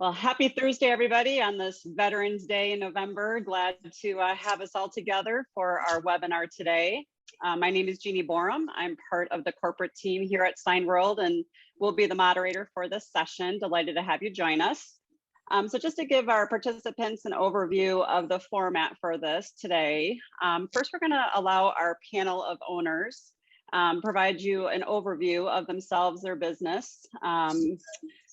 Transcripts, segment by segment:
Well, happy Thursday, everybody, on this Veterans Day in November. Glad to have us all together for our webinar today. My name is Jeannie Borum. I'm part of the corporate team here at Signworld and will be the moderator for this session. Delighted to have you join us. So just to give our participants an overview of the format for this today, first we're going to allow our panel of owners provide you an overview of themselves, their business,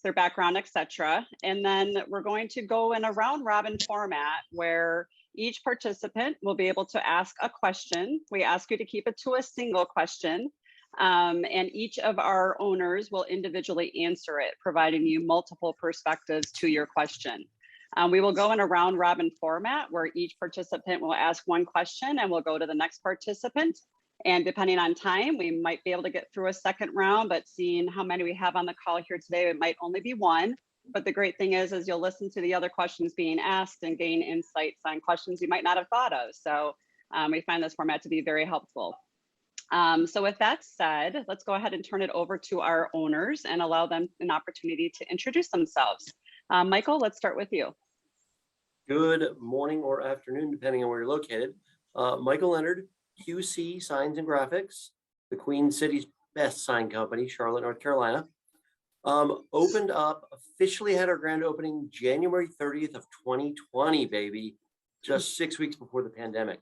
their background, etc. And then we're going to go in a round robin format where each participant will be able to ask a question. We ask you to keep it to a single question. And each of our owners will individually answer it, providing you multiple perspectives to your question. We will go in a round robin format where each participant will ask one question and we'll go to the next participant. And depending on time, we might be able to get through a second round, but seeing how many we have on the call here today, it might only be one. But the great thing is you'll listen to the other questions being asked and gain insights on questions you might not have thought of. So we find this format to be very helpful. So with that said, let's go ahead and turn it over to our owners and allow them an opportunity to introduce themselves. Michael, let's start with you. Good morning or afternoon, depending on where you're located. Michael Leonard, QC Signs and Graphics, the Queen City's best sign company, Charlotte, North Carolina. Opened up, officially had our grand opening January 30th of 2020, baby, just 6 weeks before the pandemic.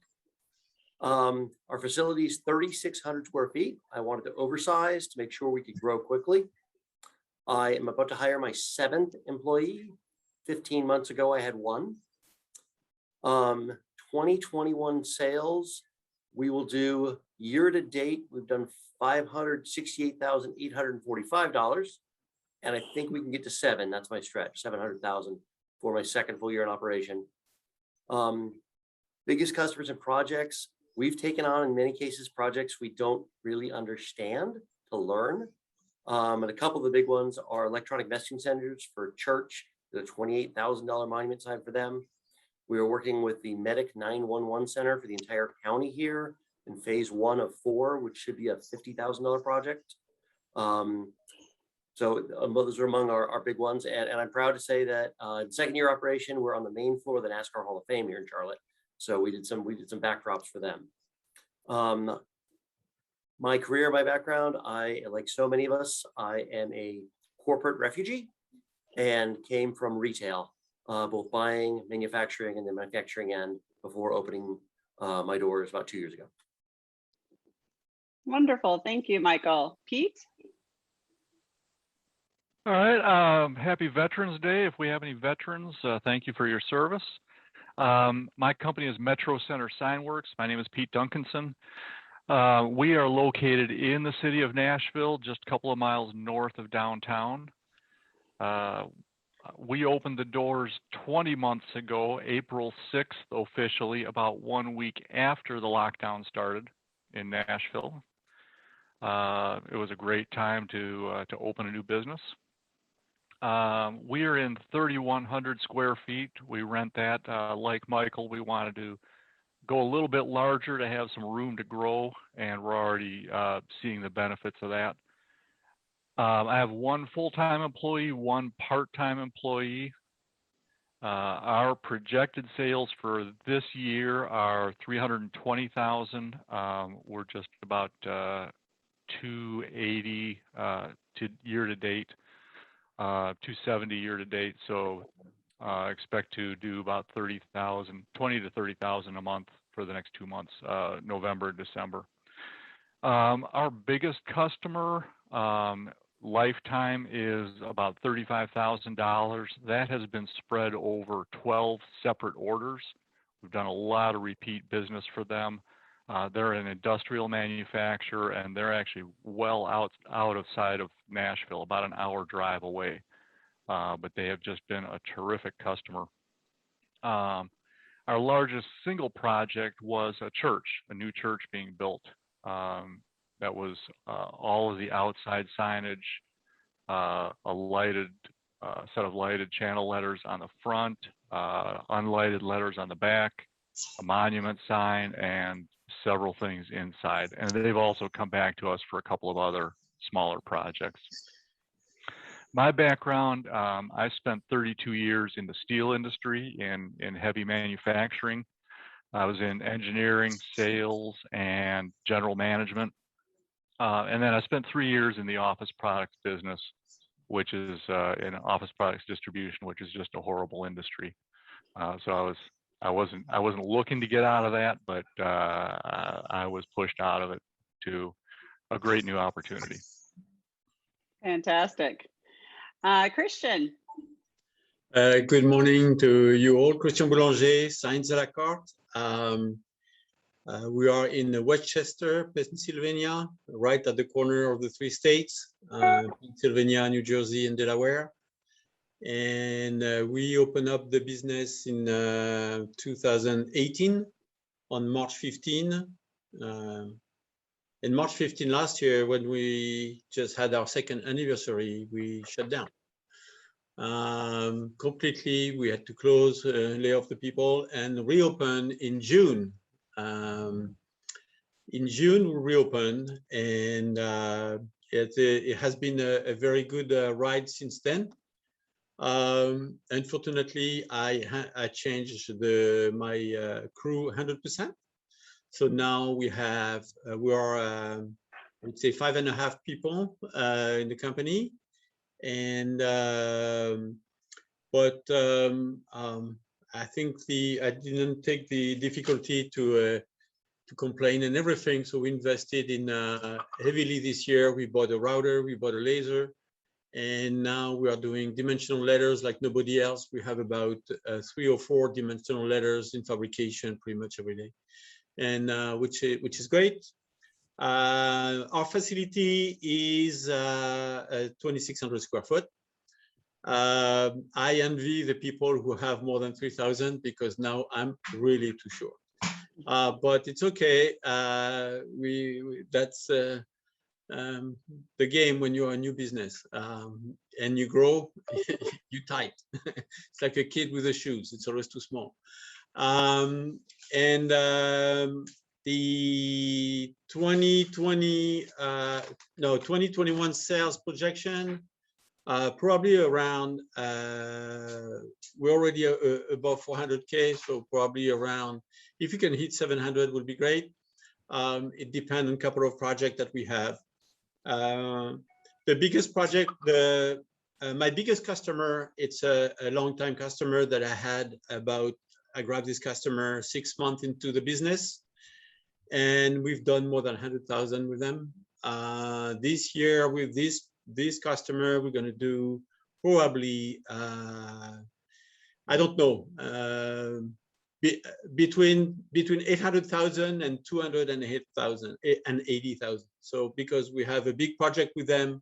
Our facility is 3,600 square feet. I wanted to oversize to make sure we could grow quickly. I am about to hire my 7th employee. 15 months ago, I had one. 2021 sales, we will do year to date. We've done $568,845. And I think we can get to 7. That's my stretch, 700,000 for my second full year in operation. Biggest customers and projects. We've taken on, in many cases, projects we don't really understand to learn. And a couple of the big ones are electronic messaging centers for church, the $28,000 monument sign for them. We are working with the Medic 911 Center for the entire county here in phase 1 of 4, which should be a $50,000 project. So those are among our big ones. And I'm proud to say that in second year operation, we're on the main floor of the NASCAR Hall of Fame here in Charlotte. So we did some backdrops for them. My career, my background, I, like so many of us, I am a corporate refugee and came from retail. Both buying, manufacturing, and the manufacturing end before opening my doors about 2 years ago. Wonderful. Thank you, Michael. Pete? All right. Happy Veterans Day. If we have any veterans, thank you for your service. My company is Metro Center Signworks. My name is Pete Duncanson. We are located in the city of Nashville, just a couple of miles north of downtown. We opened the doors 20 months ago, April 6th officially, about 1 week after the lockdown started in Nashville. It was a great time to open a new business. We are in 3,100 square feet. We rent that. Like Michael, we wanted to go a little bit larger to have some room to grow, and we're already seeing the benefits of that. I have one full-time employee, one part-time employee. Our projected sales for this year are $320,000. We're just about $280 to year to date, $270 year to date. So expect to do about $20,000 to $30,000 a month for the next 2 months, November, December. Our biggest customer lifetime is about $35,000. That has been spread over 12 separate orders. We've done a lot of repeat business for them. They're an industrial manufacturer, and they're actually well outside of Nashville, about an hour drive away. But they have just been a terrific customer. Our largest single project was a church, a new church being built. That was all of the outside signage, a lighted set of lighted channel letters on the front, unlighted letters on the back, a monument sign, and several things inside. And they've also come back to us for a couple of other smaller projects. My background, I spent 32 years in the steel industry in heavy manufacturing. I was in engineering, sales, and general management. And then I spent 3 years in the office products business, which is in office products distribution, which is just a horrible industry. So I wasn't looking to get out of that, but I was pushed out of it to a great new opportunity. Fantastic. Christian. Good morning to you all. Christian Boulanger, Signs à la Carte. We are in Westchester, Pennsylvania, right at the corner of the three states, Pennsylvania, New Jersey, and Delaware. And we opened up the business in 2018 on March 15. And March 15 last year, when we just had our second anniversary, we shut down. Completely, we had to close, lay off the people, and reopen in June. In June, we reopened, and it has been a very good ride since then. Unfortunately, I changed my crew 100%. So now we are, I would say 5.5 people in the company. And I think I didn't take the difficulty to complain and everything. So we invested in heavily this year. We bought a router, we bought a laser, and now we are doing dimensional letters like nobody else. We have about 3 or 4 dimensional letters in fabrication pretty much every day, and which is great. Our facility is 2,600 square foot. I envy the people who have more than 3,000 because now I'm really too short. But it's okay. That's the game when you're a new business and you grow, you tight. It's like a kid with the shoes. It's always too small. The 2021 sales projection, probably around, we're already above 400K, so probably around, if you can hit 700 would be great. It depends on a couple of projects that we have. The biggest project, my biggest customer, it's a long-time customer that I grabbed this customer 6 months into the business. And we've done more than 100,000 with them. This year with this customer, we're going to do probably, I don't know, between 800,000 and 208,000 and 80,000. So because we have a big project with them,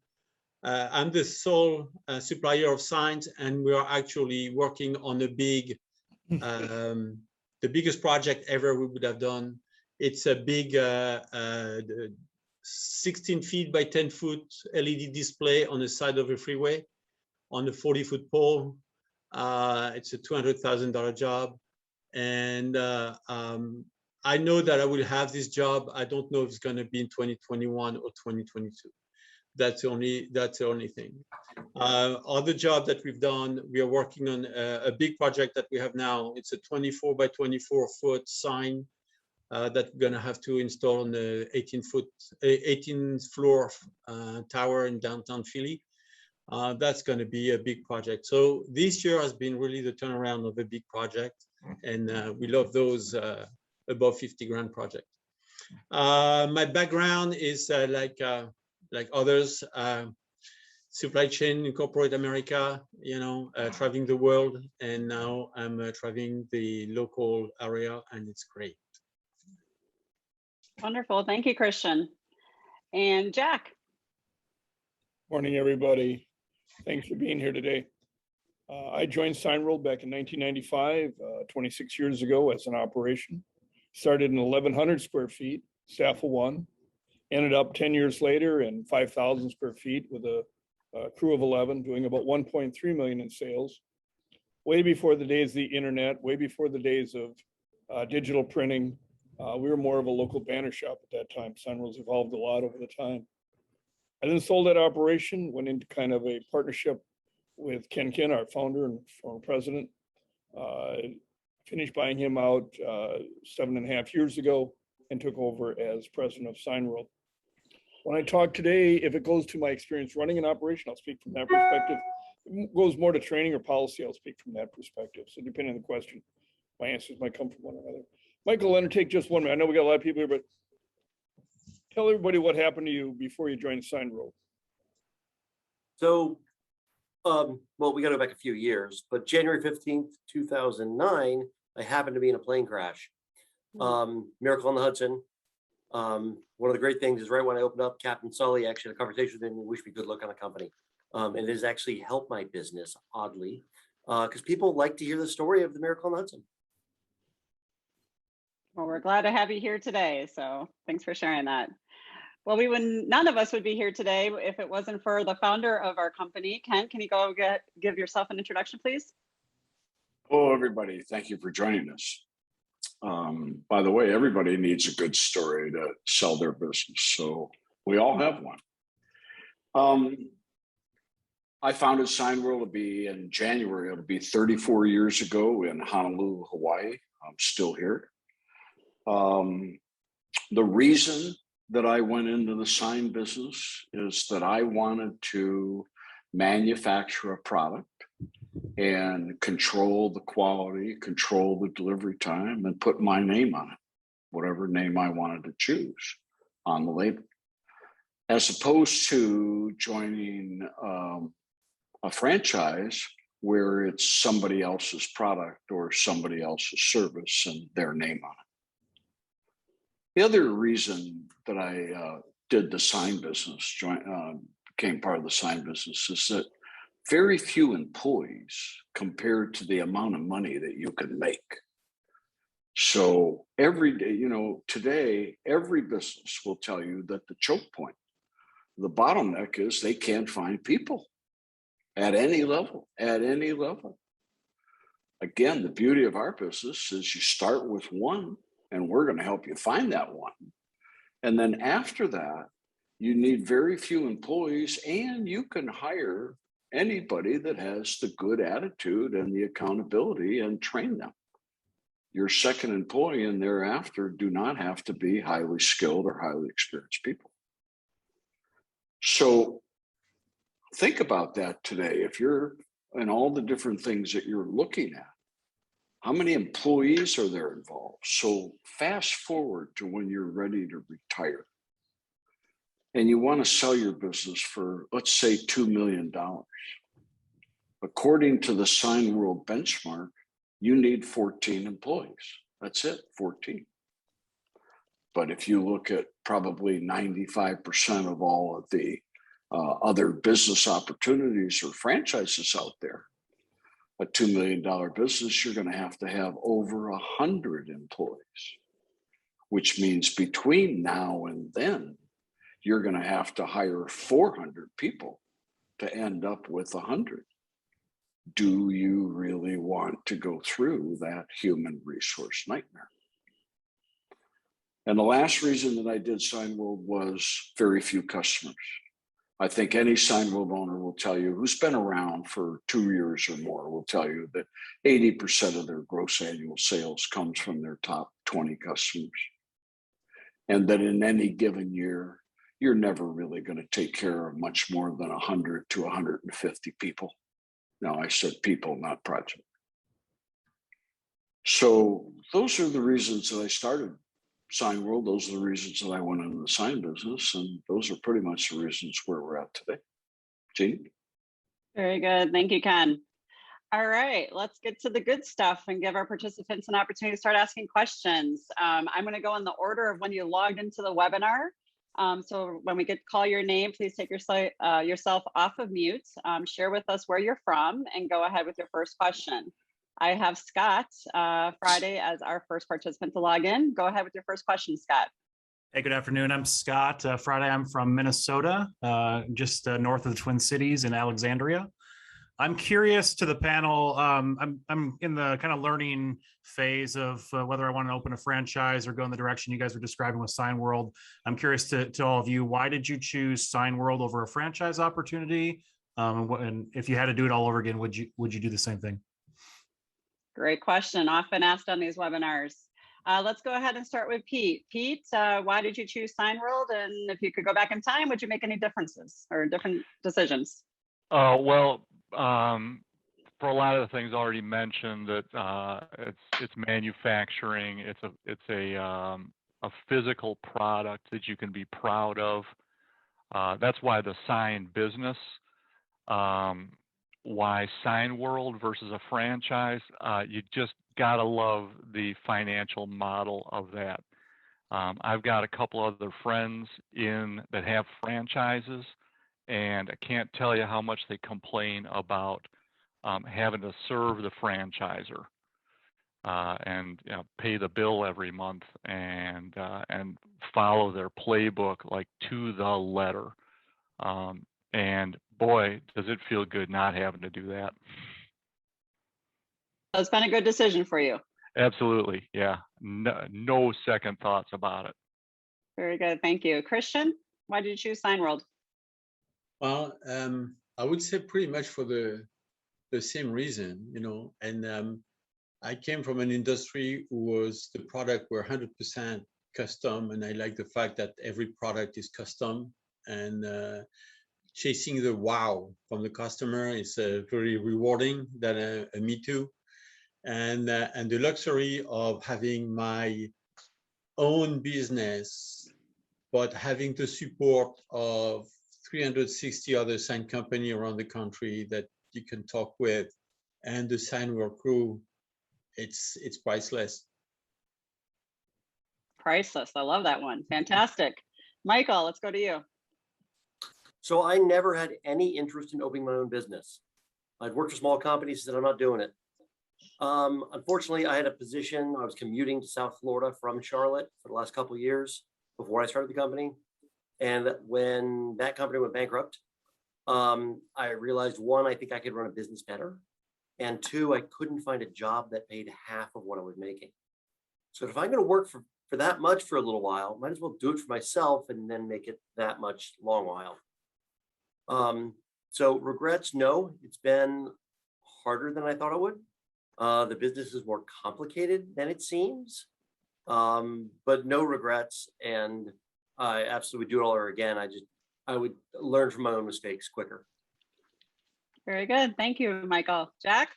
I'm the sole supplier of signs, and we are actually working on a big, the biggest project ever we would have done. It's a big 16 feet by 10 foot LED display on the side of a freeway on a 40-foot pole. It's a $200,000 job. And I know that I will have this job. I don't know if it's going to be in 2021 or 2022. That's the only thing. Other job that we've done, we are working on a big project that we have now. It's a 24 by 24 foot sign that we're going to have to install on the 18th floor tower in downtown Philly. That's going to be a big project. So this year has been really the turnaround of a big project, and we love those above 50 grand projects. My background is like others, supply chain in corporate America, traveling the world, and now I'm traveling the local area, and it's great. Wonderful. Thank you, Christian. And Jack. Morning, everybody. Thanks for being here today. I joined Signworld back in 1995, 26 years ago as an operation. Started in 1,100 square feet, staff of 1. Ended up 10 years later in 5,000 square feet with a crew of 11, doing about 1.3 million in sales. Way before the days of the internet, way before the days of digital printing. We were more of a local banner shop at that time. Signworld's evolved a lot over the time. I then sold that operation, went into kind of a partnership with Ken, our founder and former president. Finished buying him out 7.5 years ago and took over as president of Signworld. When I talk today, if it goes to my experience running an operation, I'll speak from that perspective. If it goes more to training or policy, I'll speak from that perspective. So depending on the question, my answers might come from one another. Michael, Leonard, take just 1 minute. I know we got a lot of people here, but tell everybody what happened to you before you joined Signworld. So, well, we got to go back a few years, but January 15th, 2009, I happened to be in a plane crash. Miracle on the Hudson. One of the great things is right when I opened up, Captain Sully actually had a conversation with him and wished me good luck on the company. And it has actually helped my business, oddly, because people like to hear the story of the Miracle on the Hudson. Well, we're glad to have you here today. So thanks for sharing that. Well, none of us would be here today if it wasn't for the founder of our company. Ken, can you go give yourself an introduction, please? Hello, everybody. Thank you for joining us. By the way, everybody needs a good story to sell their business, so we all have one. I founded Signworld to be in January. It'll be 34 years ago in Honolulu, Hawaii. I'm still here. The reason that I went into the sign business is that I wanted to manufacture a product and control the quality, control the delivery time, and put my name on it, whatever name I wanted to choose on the label, as opposed to joining a franchise where it's somebody else's product or somebody else's service and their name on it. The other reason that I did the sign business, became part of the sign business, is that very few employees compared to the amount of money that you can make. So every day, today, every business will tell you that the choke point, the bottleneck is they can't find people at any level, Again, the beauty of our business is you start with one, and we're going to help you find that one. And then after that, you need very few employees, and you can hire anybody that has the good attitude and the accountability and train them. Your second employee and thereafter do not have to be highly skilled or highly experienced people. So think about that today. If you're in all the different things that you're looking at, how many employees are there involved? So fast forward to when you're ready to retire and you want to sell your business for, let's say, $2 million. According to the Signworld benchmark, you need 14 employees. That's it, 14. But if you look at probably 95% of all of the other business opportunities or franchises out there, a $2 million business, you're going to have over 100 employees, which means between now and then, you're going to hire 400 people to end up with 100. Do you really want to go through that human resource nightmare? And the last reason that I did Signworld was very few customers. I think any Signworld owner will tell you, who's been around for 2 years or more, will tell you that 80% of their gross annual sales comes from their top 20 customers. And that in any given year, you're never really going to take care of much more than 100 to 150 people. Now, I said people, not project. So those are the reasons that I started Signworld. Those are the reasons that I went into the sign business. And those are pretty much the reasons where we're at today. Jeannie? Very good. Thank you, Ken. All right, let's get to the good stuff and give our participants an opportunity to start asking questions. I'm going to go in the order of when you logged into the webinar. So when we call your name, please take yourself off of mute, share with us where you're from, and go ahead with your first question. I have Scott Friday as our first participant to log in. Go ahead with your first question, Scott. Hey, good afternoon. I'm Scott. Friday, I'm from Minnesota, just north of the Twin Cities in Alexandria. I'm curious to the panel. I'm in the kind of learning phase of whether I want to open a franchise or go in the direction you guys were describing with Signworld. I'm curious to all of you, why did you choose Signworld over a franchise opportunity? And if you had to do it all over again, would you do the same thing? Great question, often asked on these webinars. Let's go ahead and start with Pete. Pete, why did you choose Signworld? And if you could go back in time, would you make any differences or different decisions? Well, for a lot of the things already mentioned, that it's manufacturing. It's a physical product that you can be proud of. That's why the sign business. Why Signworld versus a franchise? You just gotta love the financial model of that. I've got a couple other friends that have franchises, and I can't tell you how much they complain about having to serve the franchisor and pay the bill every month and follow their playbook like to the letter. And boy, does it feel good not having to do that. It's been a good decision for you. Absolutely, yeah. No second thoughts about it. Very good, thank you. Christian, why did you choose Signworld? Well, I would say pretty much for the same reason, and I came from an industry was the product were 100% custom, and I like the fact that every product is custom, and chasing the wow from the customer is very rewarding than a me too, and the luxury of having my own business, but having the support of 360 other sign company around the country that you can talk with, and the Signworld crew, it's priceless. Priceless, I love that one, fantastic. Michael, let's go to you. So I never had any interest in opening my own business. I'd worked for small companies, said I'm not doing it. Unfortunately, I had a position. I was commuting to South Florida from Charlotte for the last couple of years before I started the company. And when that company went bankrupt, I realized, one, I think I could run a business better. And two, I couldn't find a job that paid half of what I was making. So if I'm going to work for that much for a little while, might as well do it for myself and then make it that much long while. So regrets, no, it's been harder than I thought it would. The business is more complicated than it seems, but no regrets. And I absolutely do it all over again. I would learn from my own mistakes quicker. Very good. Thank you, Michael. Jack?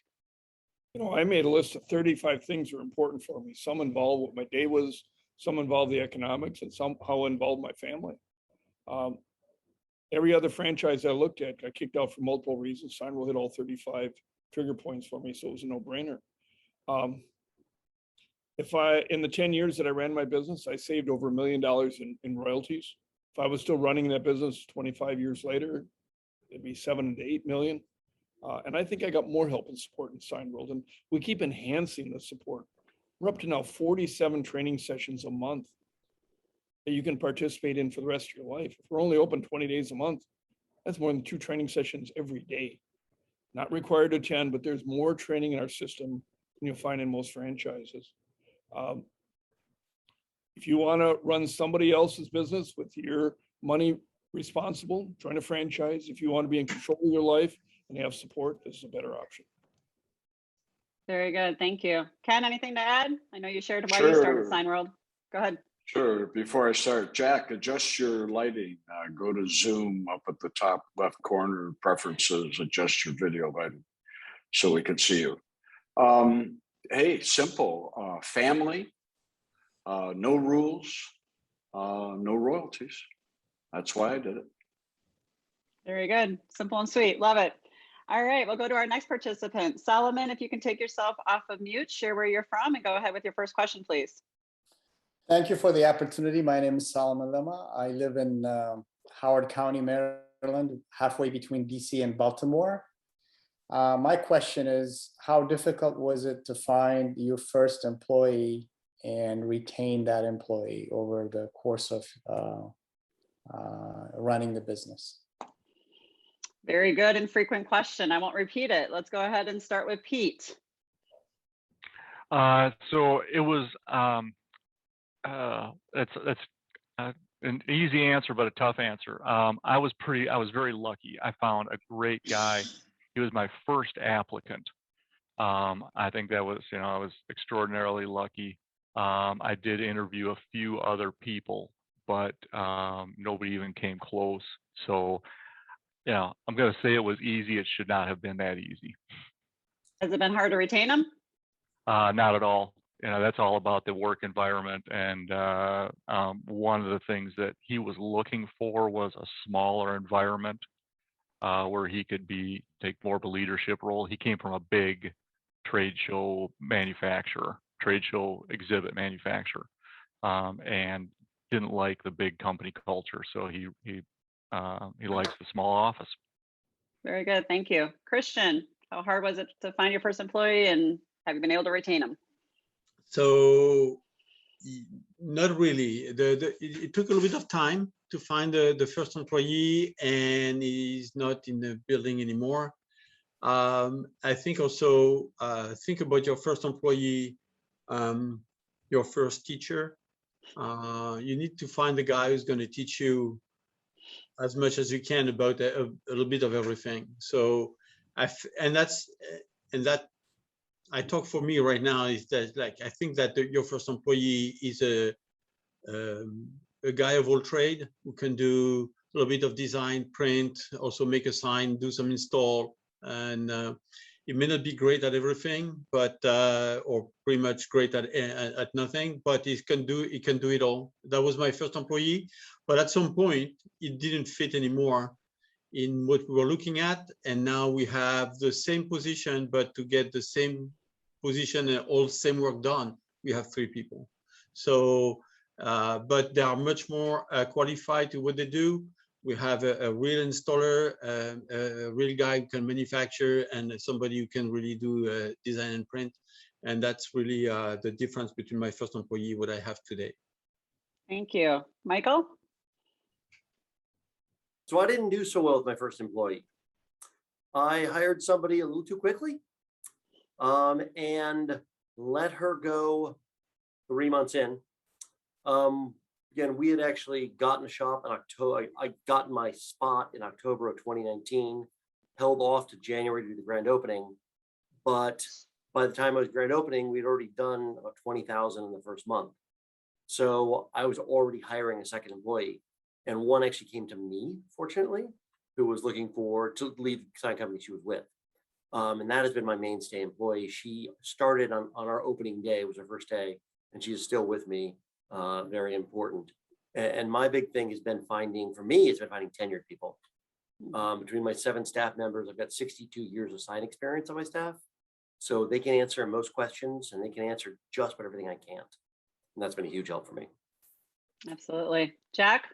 I made a list of 35 things that are important for me. Some involved what my day was, some involved the economics, and somehow involved my family. Every other franchise I looked at got kicked out for multiple reasons. Signworld hit all 35 trigger points for me, so it was a no-brainer. In the 10 years that I ran my business, I saved over $1 million in royalties. If I was still running that business 25 years later, it'd be 7 to 8 million. And I think I got more help and support in Signworld, and we keep enhancing the support. We're up to now 47 training sessions a month that you can participate in for the rest of your life. If we're only open 20 days a month, that's more than 2 training sessions every day. Not required to attend, but there's more training in our system than you'll find in most franchises. If you want to run somebody else's business with your money responsible, join a franchise. If you want to be in control of your life and have support, this is a better option. Very good. Thank you. Ken, anything to add? I know you shared why you started Signworld. Go ahead. Sure. Before I start, Jack, adjust your lighting. Go to Zoom up at the top left corner, preferences, adjust your video lighting so we can see you. Hey, simple. Family, no rules, no royalties. That's why I did it. Very good. Simple and sweet. Love it. All right, we'll go to our next participant. Solomon, if you can take yourself off of mute, share where you're from, and go ahead with your first question, please. Thank you for the opportunity. My name is Solomon Lema. I live in Howard County, Maryland, halfway between DC and Baltimore. My question is, how difficult was it to find your first employee and retain that employee over the course of running the business? Very good and frequent question. I won't repeat it. Let's go ahead and start with Pete. So it was that's an easy answer, but a tough answer. I was very lucky. I found a great guy. He was my first applicant. I think that was, I was extraordinarily lucky. I did interview a few other people, but nobody even came close. So, I'm going to say it was easy. It should not have been that easy. Has it been hard to retain him? Not at all. That's all about the work environment. And one of the things that he was looking for was a smaller environment where he could take more of a leadership role. He came from a big trade show exhibit manufacturer, and didn't like the big company culture. So he likes the small office. Very good. Thank you. Christian, how hard was it to find your first employee, and have you been able to retain him? So not really. It took a little bit of time to find the first employee, and he's not in the building anymore. I think also think about your first employee, your first teacher. You need to find the guy who's going to teach you as much as you can about a little bit of everything. So that I talk for me right now is that, like, I think that your first employee is a guy of all trade who can do a little bit of design, print, also make a sign, do some install, and it may not be great at everything, but or pretty much great at nothing, but he can do it all. That was my first employee, but at some point it didn't fit anymore in what we were looking at, and now we have the same position, but to get the same position and all same work done, we have 3 people. So, but they are much more qualified to what they do. We have a real installer, a real guy who can manufacture, and somebody who can really do design and print. And that's really the difference between my first employee and what I have today. Thank you. Michael? So I didn't do so well with my first employee. I hired somebody a little too quickly, and let her go 3 months in. Again, we had actually gotten a shop in October. I got my spot in October of 2019, held off to January to do the grand opening. But by the time I was grand opening, we'd already done about 20,000 in the first month. So I was already hiring a second employee, and one actually came to me, fortunately, who was looking to leave the sign company she was with. And that has been my mainstay employee. She started on our opening day, it was her first day, and she is still with me. Very important. And my big thing has been finding tenured people. Between my 7 staff members, I've got 62 years of sign experience on my staff. So they can answer most questions, and they can answer just about everything I can't. And that's been a huge help for me. Absolutely. Jack?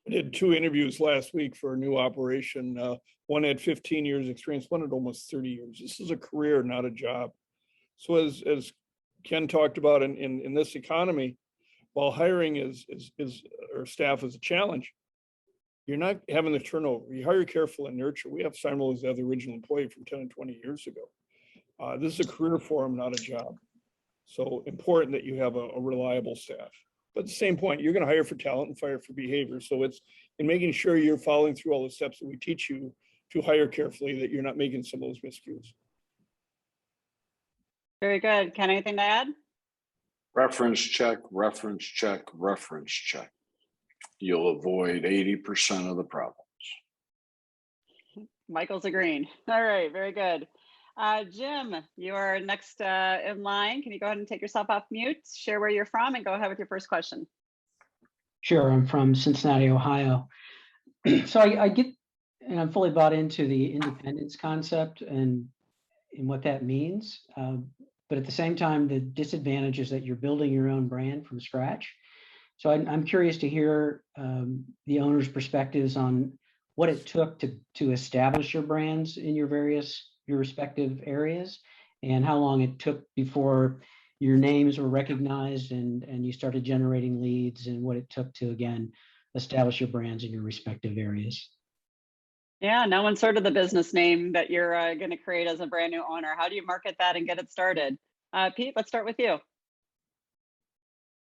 I did 2 interviews last week for a new operation. One had 15 years experience, one had almost 30 years. This is a career, not a job. So as Ken talked about in this economy, while hiring or staff is a challenge, you're not having the turnover. You hire careful and nurture. We have Signworld as the original employee from 10 and 20 years ago. This is a career for them, not a job. So important that you have a reliable staff. But at the same point, you're going to hire for talent and fire for behavior. So it's in making sure you're following through all the steps that we teach you to hire carefully, that you're not making some of those miscues. Very good. Ken, anything to add? Reference check, reference check, reference check. You'll avoid 80% of the problems. Michael's agreeing. All right, very good. Jim, you are next in line. Can you go ahead and take yourself off mute, share where you're from, and go ahead with your first question? Sure, I'm from Cincinnati, Ohio. So I get, and I'm fully bought into the independence concept and what that means. But at the same time, the disadvantage is that you're building your own brand from scratch. So I'm curious to hear the owner's perspectives on what it took to establish your brands in your respective areas, and how long it took before your names were recognized and you started generating leads, and what it took to, again, establish your brands in your respective areas. Yeah, no one's heard of the business name that you're going to create as a brand new owner. How do you market that and get it started? Pete, let's start with you.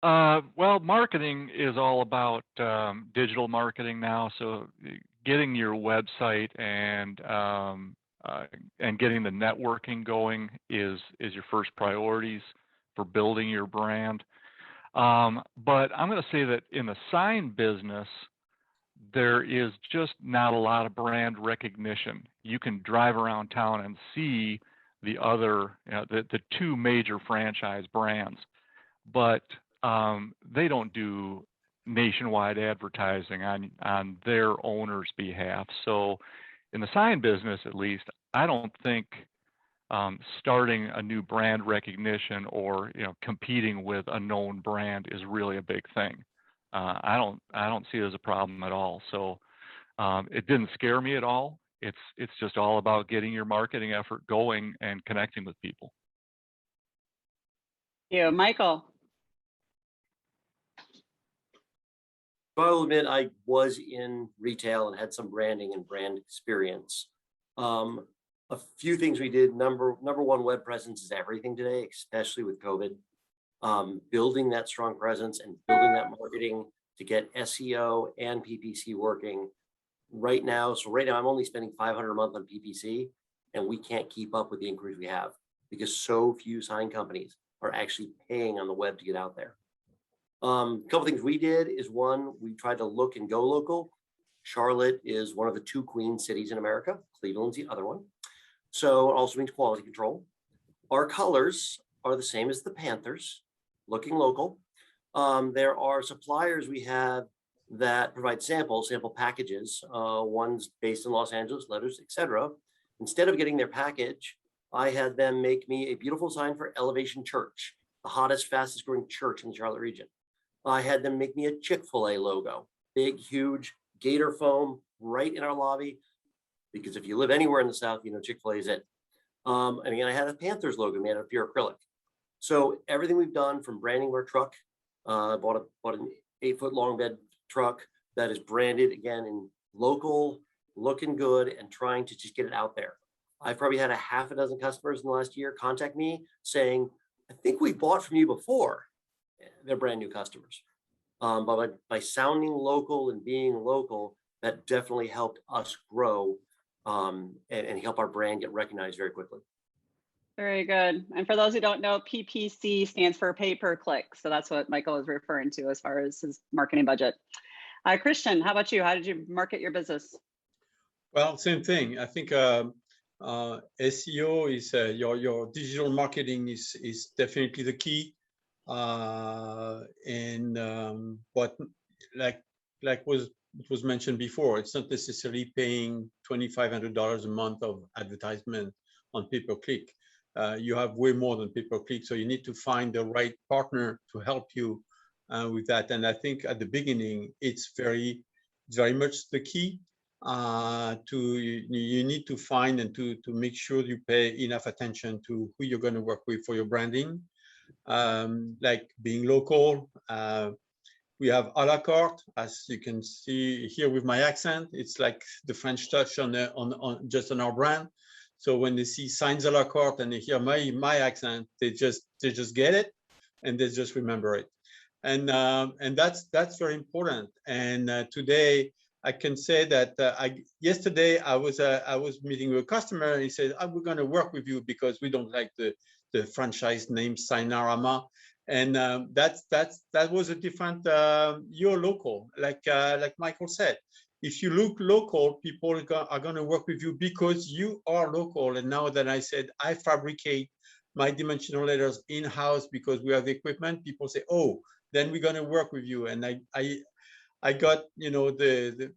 Well, marketing is all about digital marketing now. So getting your website and getting the networking going is your first priorities for building your brand. But I'm going to say that in the sign business, there is just not a lot of brand recognition. You can drive around town and see the other, the two major franchise brands, but they don't do nationwide advertising on their owners' behalf. So in the sign business, at least, I don't think starting a new brand recognition or competing with a known brand is really a big thing. I don't see it as a problem at all. So it didn't scare me at all. It's just all about getting your marketing effort going and connecting with people. You, Michael. I'll admit I was in retail and had some branding and brand experience. A few things we did. Number one, web presence is everything today, especially with COVID. Building that strong presence and building that marketing to get SEO and PPC working right now. So right now I'm only spending $500 a month on PPC, and we can't keep up with the inquiries we have because so few sign companies are actually paying on the web to get out there. A couple things we did is, one, we tried to look and go local. Charlotte is one of the two queen cities in America. Cleveland's the other one. So it also means quality control. Our colors are the same as the Panthers, looking local. There are suppliers we have that provide sample packages. One's based in Los Angeles, letters, etc. Instead of getting their package, I had them make me a beautiful sign for Elevation Church, the hottest, fastest growing church in the Charlotte region. I had them make me a Chick-fil-A logo, big, huge gator foam right in our lobby, because if you live anywhere in the South, you know Chick-fil-A is it. And again, I had a Panthers logo made out of pure acrylic. So everything we've done, from branding our truck, bought an 8-foot long bed truck that is branded again in local, looking good, and trying to just get it out there. I've probably had a half a dozen customers in the last year contact me saying, I think we bought from you before. They're brand new customers. But by sounding local and being local, that definitely helped us grow and help our brand get recognized very quickly. Very good. And for those who don't know, PPC stands for pay per click. So that's what Michael is referring to as far as his marketing budget. Christian, how about you? How did you market your business? Well, same thing. I think SEO is your digital marketing is definitely the key. But like was mentioned before, it's not necessarily paying $2,500 a month of advertisement on pay-per-click. You have way more than pay-per-click, so you need to find the right partner to help you with that. And I think at the beginning, it's very much the key. You need to find and to make sure you pay enough attention to who you're going to work with for your branding. Like being local. We have a la carte, as you can see here with my accent. It's like the French touch on just on our brand. So when they see signs a la carte and they hear my accent, they just get it and they just remember it. And that's very important. And today I can say that yesterday I was meeting with a customer and he said, we're going to work with you because we don't like the franchise name Signarama. And that was a different, you're local, like Michael said. If you look local, people are going to work with you because you are local. And now that I said I fabricate my dimensional letters in-house because we have the equipment, people say, oh, then we're going to work with you. And I got, the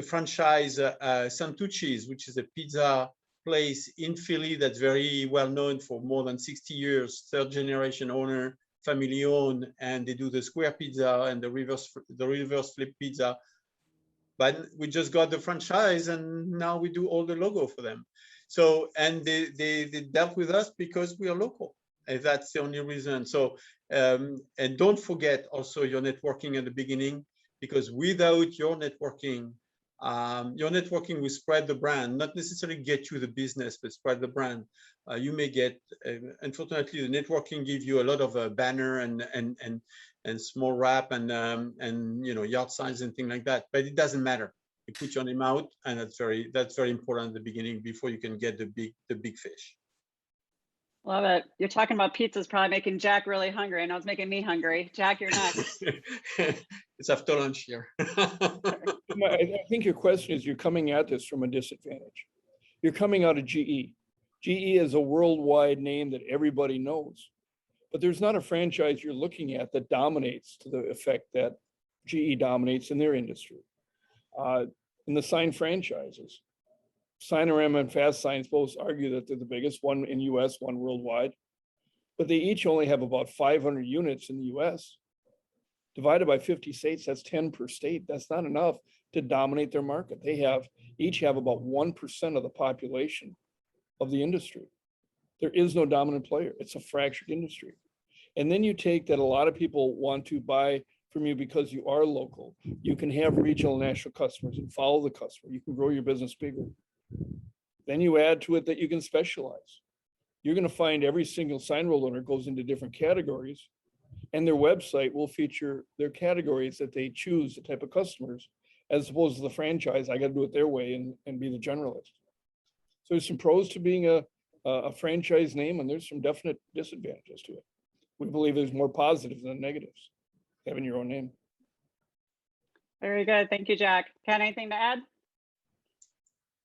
franchise Santucci's, which is a pizza place in Philly that's very well known for more than 60 years, third generation owner, family owned, and they do the square pizza and the reverse flip pizza. But we just got the franchise and now we do all the logo for them. So, and they dealt with us because we are local. And that's the only reason. So, and don't forget also your networking at the beginning, because without your networking, Your networking will spread the brand, not necessarily get you the business, but spread the brand. You may get, unfortunately, the networking give you a lot of banner and small wrap and yard signs and things like that. But it doesn't matter. You put your name out, and that's very important at the beginning before you can get the big fish. Love it. You're talking about pizza's probably making Jack really hungry. I know it's making me hungry. Jack, you're next. It's after lunch here. I think your question is you're coming at this from a disadvantage. You're coming out of GE. GE is a worldwide name that everybody knows, but there's not a franchise you're looking at that dominates to the effect that GE dominates in their industry. In the sign franchises, Signarama and Fast Signs both argue that they're the biggest, one in US, one worldwide, but they each only have about 500 units in the US. Divided by 50 states, that's 10 per state. That's not enough to dominate their market. They each have about 1% of the population of the industry. There is no dominant player. It's a fractured industry. And then you take that a lot of people want to buy from you because you are local. You can have regional and national customers and follow the customer. You can grow your business bigger. Then you add to it that you can specialize. You're going to find every single Signworld owner goes into different categories, and their website will feature their categories that they choose, the type of customers, as opposed to the franchise. I got to do it their way and be the generalist. So there's some pros to being a franchise name, and there's some definite disadvantages to it. We believe there's more positives than negatives having your own name. Very good. Thank you, Jack. Ken, anything to add?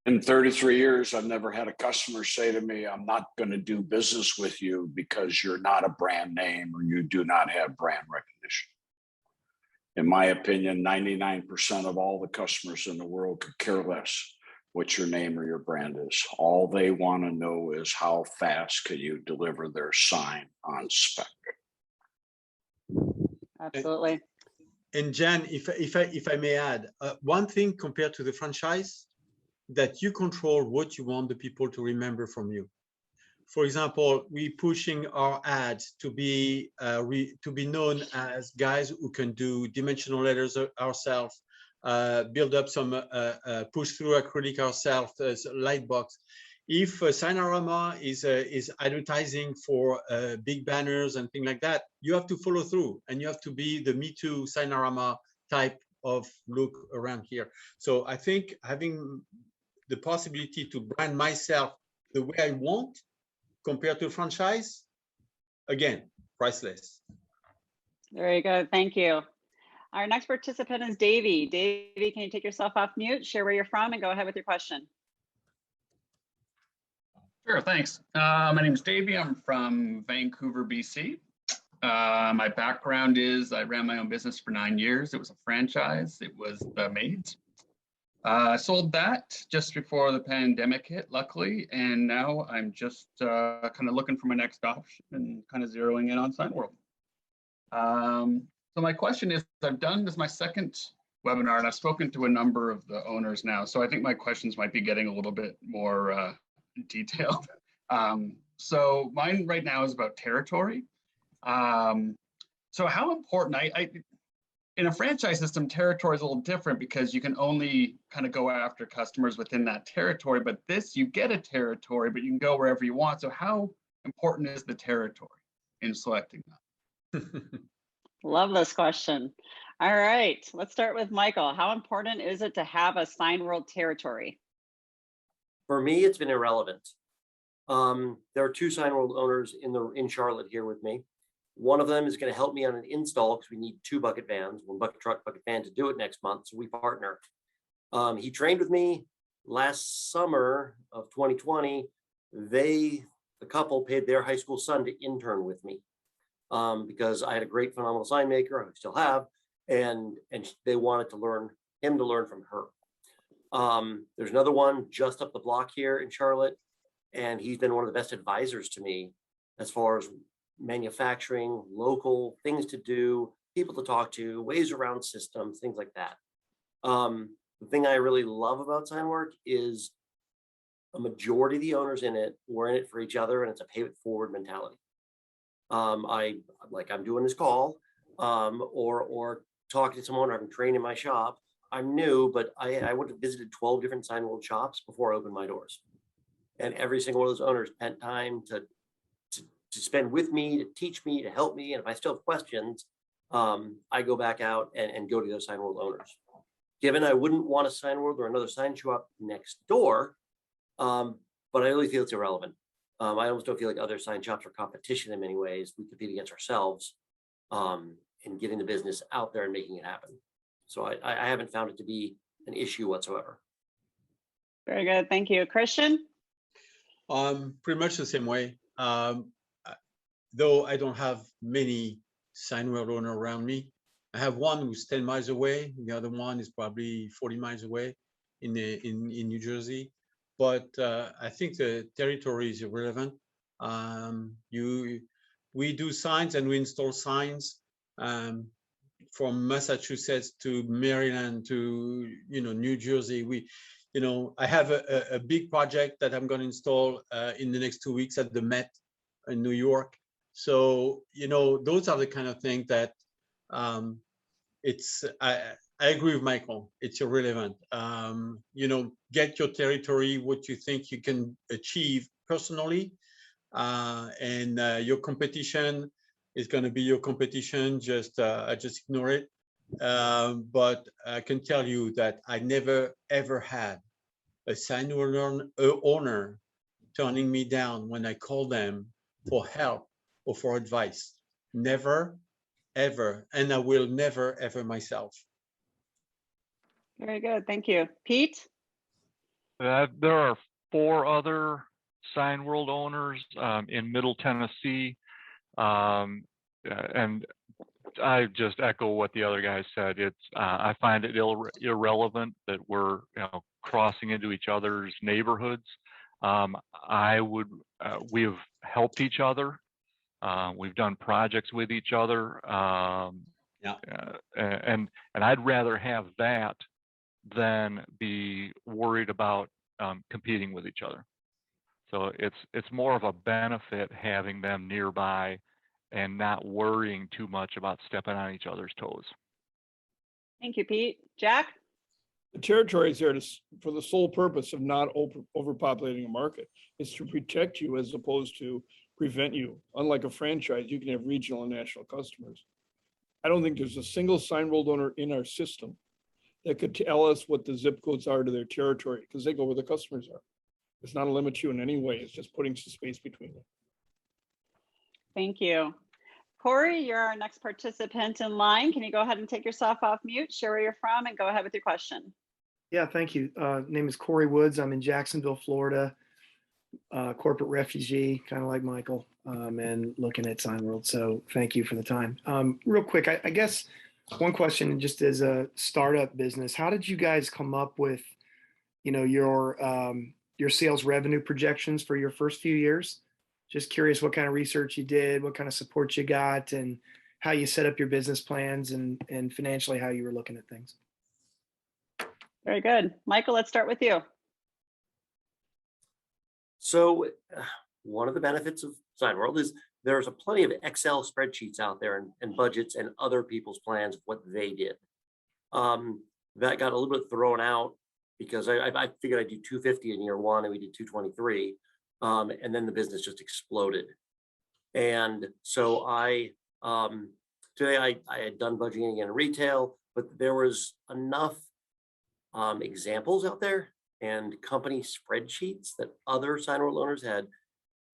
In 33 years, I've never had a customer say to me, I'm not going to do business with you because you're not a brand name or you do not have brand recognition. In my opinion, 99% of all the customers in the world could care less what your name or your brand is. All they want to know is how fast can you deliver their sign on spec. Absolutely. And Jan, if I may add, one thing compared to the franchise, that you control what you want the people to remember from you. For example, we pushing our ads to be known as guys who can do dimensional letters ourselves, build up some push through acrylic ourselves as light box. If Signarama is advertising for big banners and things like that, you have to follow through, and you have to be the Me Too Signarama type of look around here. So I think having the possibility to brand myself the way I want compared to franchise, again, priceless. Very good. Thank you. Our next participant is Davey. Davey, can you take yourself off mute, share where you're from, and go ahead with your question? Sure, thanks. My name is Davey. I'm from Vancouver, BC. My background is I ran my own business for 9 years. It was a franchise. It was the Maids. I sold that just before the pandemic hit, luckily, and now I'm just kind of looking for my next option and kind of zeroing in on Signworld. So my question is, this is my second webinar, and I've spoken to a number of the owners now, so I think my questions might be getting a little bit more detailed. So mine right now is about territory. So how important, in a franchise system, territory is a little different because you can only kind of go after customers within that territory, but this, you get a territory, but you can go wherever you want. So how important is the territory in selecting that? Love this question. All right, let's start with Michael. How important is it to have a Signworld territory? For me, it's been irrelevant. There are 2 Signworld owners in Charlotte here with me. One of them is going to help me on an install because we need 2 bucket vans, 1 bucket truck, bucket van to do it next month. So we partner. He trained with me last summer of 2020. The couple paid their high school son to intern with me because I had a great, phenomenal sign maker. I still have, and they wanted him to learn from her. There's another one just up the block here in Charlotte, and he's been one of the best advisors to me as far as manufacturing, local things to do, people to talk to, ways around systems, things like that. The thing I really love about Signwork is a majority of the owners in it, we're in it for each other, and it's a pay it forward mentality. I'm doing this call or talking to someone, or I'm training my shop. I'm new, but I would have visited 12 different Signworld shops before I opened my doors. And every single one of those owners spent time to spend with me, to teach me, to help me. And if I still have questions, I go back out and go to those Signworld owners. Given I wouldn't want a Signworld or another sign shop next door, but I really feel it's irrelevant. I almost don't feel like other sign shops are competition in many ways. We compete against ourselves in getting the business out there and making it happen. So I haven't found it to be an issue whatsoever. Very good. Thank you. Christian? Pretty much the same way. Though I don't have many Signworld owners around me. I have one who's 10 miles away. The other one is probably 40 miles away in New Jersey. But I think the territory is irrelevant. We do signs and we install signs from Massachusetts to Maryland to New Jersey. I have a big project that I'm going to install in the next 2 weeks at the Met in New York. So those are the kind of things that I agree with Michael. It's irrelevant. Get your territory, what you think you can achieve personally, and your competition is going to be your competition. Just ignore it. But I can tell you that I never ever had a Signworld owner turning me down when I called them for help or for advice. Never, ever, and I will never ever myself. Very good. Thank you. Pete? There are 4 other Signworld owners in Middle Tennessee. And I just echo what the other guys said. I find it irrelevant that we're crossing into each other's neighborhoods. We've helped each other. We've done projects with each other. And I'd rather have that than be worried about competing with each other. So it's more of a benefit having them nearby and not worrying too much about stepping on each other's toes. Thank you, Pete. Jack? The territory is there for the sole purpose of not overpopulating a market. It's to protect you as opposed to prevent you. Unlike a franchise, you can have regional and national customers. I don't think there's a single Signworld owner in our system that could tell us what the zip codes are to their territory because they go where the customers are. It's not a limit to you in any way. It's just putting some space between them. Thank you. Corey, you're our next participant in line. Can you go ahead and take yourself off mute, share where you're from, and go ahead with your question? Yeah, thank you. Name is Corey Woods. I'm in Jacksonville, Florida. Corporate refugee, kind of like Michael, and looking at Signworld. So thank you for the time. Real quick, I guess one question, just as a startup business, how did you guys come up with, your sales revenue projections for your first few years? Just curious what kind of research you did, what kind of support you got, and how you set up your business plans and financially how you were looking at things. Very good. Michael, let's start with you. So one of the benefits of Signworld is there's plenty of Excel spreadsheets out there and budgets and other people's plans of what they did. That got a little bit thrown out because I figured I'd do 250 in year 1 and we did 223. And then the business just exploded. And so today I had done budgeting in retail, but there was enough examples out there and company spreadsheets that other Signworld owners had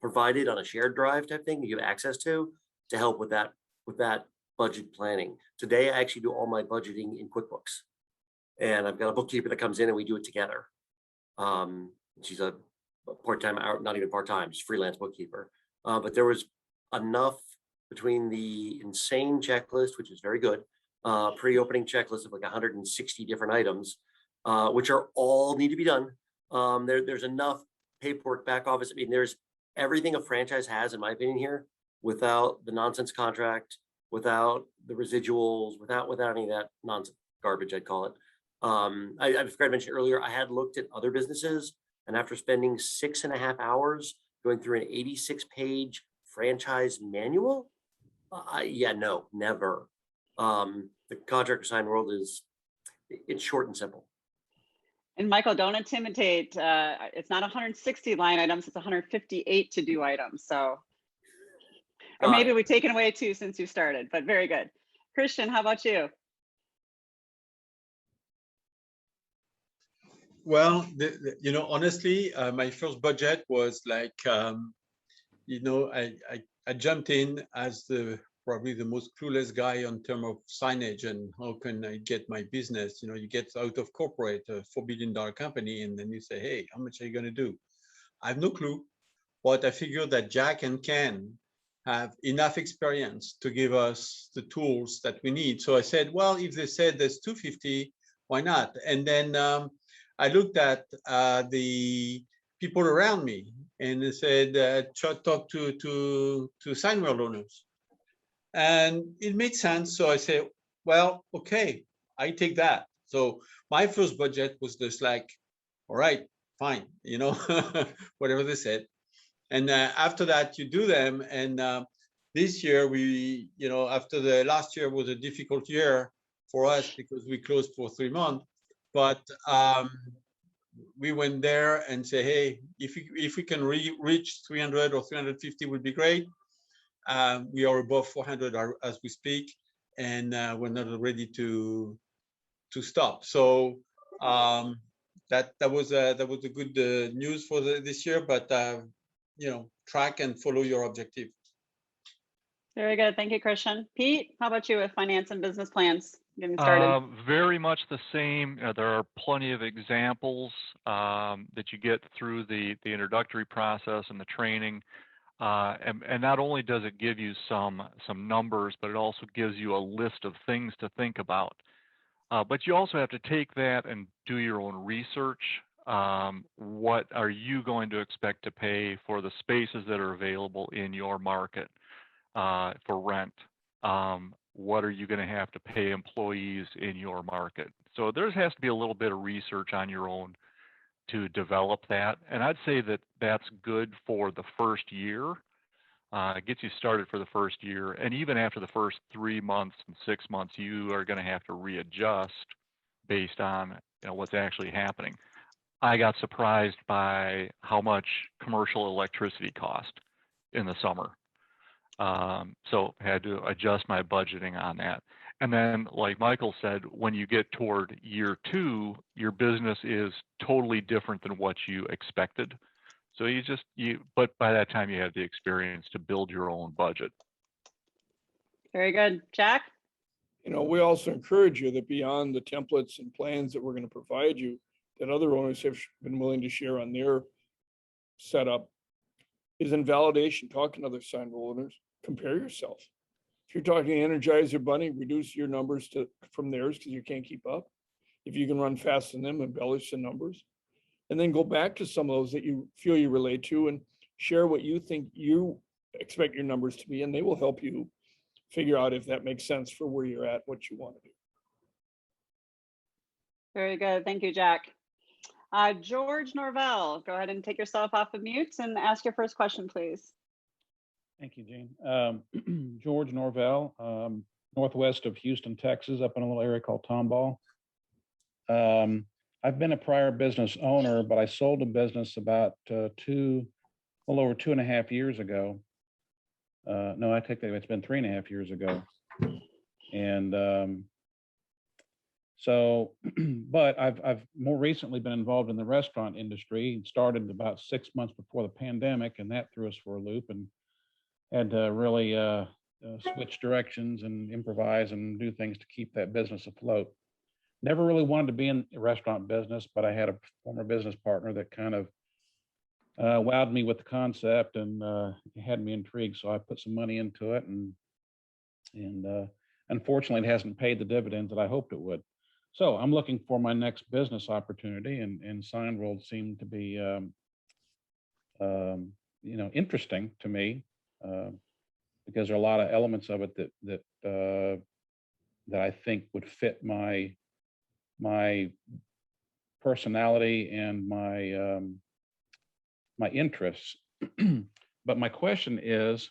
provided on a shared drive type thing you have access to help with that budget planning. Today, I actually do all my budgeting in QuickBooks, and I've got a bookkeeper that comes in and we do it together. She's a part-time, not even part-time, just freelance bookkeeper. But there was enough between the insane checklist, which is very good, pre-opening checklist of like 160 different items, which are all need to be done. There's enough paperwork, back office. I mean, there's everything a franchise has, in my opinion, here, without the nonsense contract, without the residuals, without any of that nonsense garbage, I'd call it. I forgot to mention earlier, I had looked at other businesses, and after spending 6.5 hours going through an 86-page franchise manual, yeah, no, never. The contract for Signworld is it's short and simple. And Michael, don't intimidate. It's not 160 line items, it's 158 to-do items. So, or maybe we've taken away 2 since you started, but very good. Christian, how about you? Well, honestly, my first budget was like, I jumped in as probably the most clueless guy in terms of signage and how can I get my business. You get out of corporate, a $4 billion company, and then you say, hey, how much are you going to do? I have no clue, but I figured that Jack and Ken have enough experience to give us the tools that we need. So I said, well, if they said there's 250, why not? And then I looked at the people around me and they said, talk to Signworld Owners. And it made sense. So I said, well, okay, I take that. So my first budget was just like, all right, fine, whatever they said. And after that, you do them. And this year, after the last year was a difficult year for us because we closed for 3 months. But we went there and say, hey, if we can reach 300 or 350 would be great. We are above 400 as we speak, and we're not ready to stop. So that was a good news for this year. But track and follow your objective. Very good. Thank you, Christian. Pete, how about you with finance and business plans getting started? Very much the same. There are plenty of examples that you get through the introductory process and the training. And not only does it give you some numbers, but it also gives you a list of things to think about. But you also have to take that and do your own research. What are you going to expect to pay for the spaces that are available in your market for rent? What are you going to have to pay employees in your market? So there has to be a little bit of research on your own to develop that. And I'd say that that's good for the first year. It gets you started for the first year. And even after the first 3 months and 6 months, you are going to have to readjust based on what's actually happening. I got surprised by how much commercial electricity cost in the summer. So had to adjust my budgeting on that. And then, like Michael said, when you get toward year 2, your business is totally different than what you expected. So but by that time you have the experience to build your own budget. Very good. Jack? We also encourage you that beyond the templates and plans that we're going to provide you, that other owners have been willing to share on their setup, is in validation. Talking to other Signworld owners, compare yourself. If you're talking Energizer Bunny, reduce your numbers from theirs because you can't keep up. If you can run faster than them, embellish the numbers. And then go back to some of those that you feel you relate to and share what you think you expect your numbers to be, and they will help you figure out if that makes sense for where you're at, what you want to do. Very good. Thank you, Jack. George Norvell, go ahead and take yourself off of mute and ask your first question, please. Thank you, Jean. George Norvell, northwest of Houston, Texas, up in a little area called Tomball. I've been a prior business owner, but I sold a business about a little over 2.5 years ago. No, I take that, it's been 3.5 years ago. And but I've more recently been involved in the restaurant industry. Started about 6 months before the pandemic, and that threw us for a loop, and had to really switch directions and improvise and do things to keep that business afloat. Never really wanted to be in the restaurant business, but I had a former business partner that kind of wowed me with the concept and had me intrigued. So I put some money into it, and unfortunately, it hasn't paid the dividends that I hoped it would. So I'm looking for my next business opportunity, and Signworld seemed to be, interesting to me because there are a lot of elements of it that I think would fit my personality and my interests. But my question is,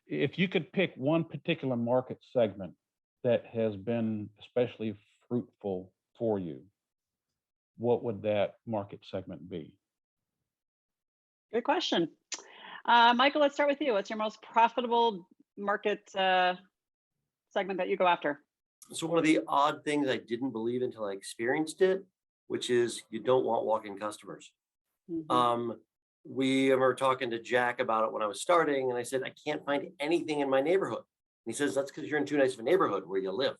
if you could pick one particular market segment that has been especially fruitful for you, what would that market segment be? Good question. Michael, let's start with you. What's your most profitable market segment that you go after? So one of the odd things I didn't believe until I experienced it, which is you don't want walk-in customers. Mhm. We were talking to Jack about it when I was starting, and I said, I can't find anything in my neighborhood. And he says, that's because you're in too nice of a neighborhood where you live.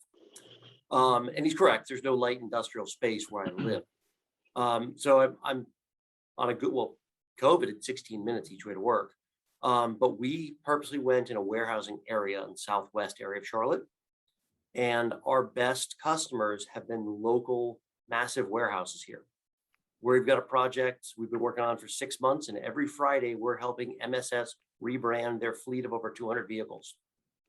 And he's correct. There's no light industrial space where I live. So I'm on a good, well, COVID at 16 minutes each way to work. But we purposely went in a warehousing area in the southwest area of Charlotte. And our best customers have been local, massive warehouses here. Where we've got a project we've been working on for 6 months, and every Friday we're helping MSS rebrand their fleet of over 200 vehicles.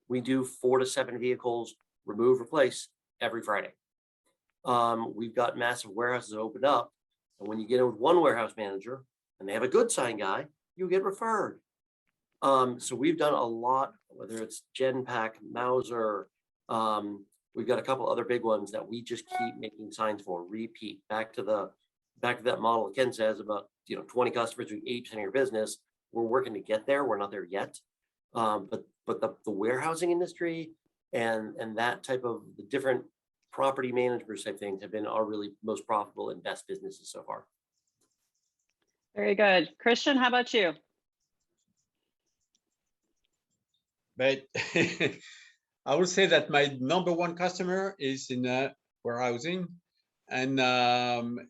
We do 4 to 7 vehicles, remove, replace every Friday. We've got massive warehouses opened up, and when you get in with one warehouse manager and they have a good sign guy, you get referred. So we've done a lot, whether it's Genpack, Mauser, we've got a couple other big ones that we just keep making signs for, repeat, back to that model that Ken says about 20 customers doing 8% of your business. We're working to get there. We're not there yet. But the warehousing industry and that type of the different property management type things have been our really most profitable and best businesses so far. Very good. Christian, how about you? But I would say that my number one customer is in warehousing, and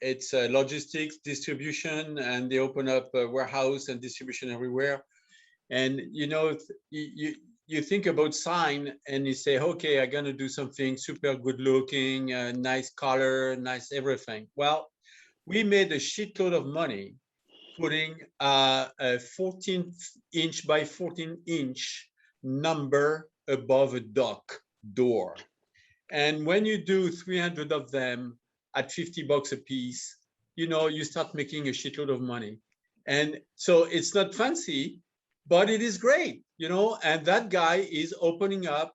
it's logistics, distribution, and they open up a warehouse and distribution everywhere. And you think about sign and you say, okay, I'm gonna do something super good looking, nice color, nice everything. Well, we made a shitload of money putting a 14-inch by 14-inch number above a dock door. And when you do 300 of them at $50 a piece, you start making a shitload of money. And so it's not fancy, but it is great, and that guy is opening up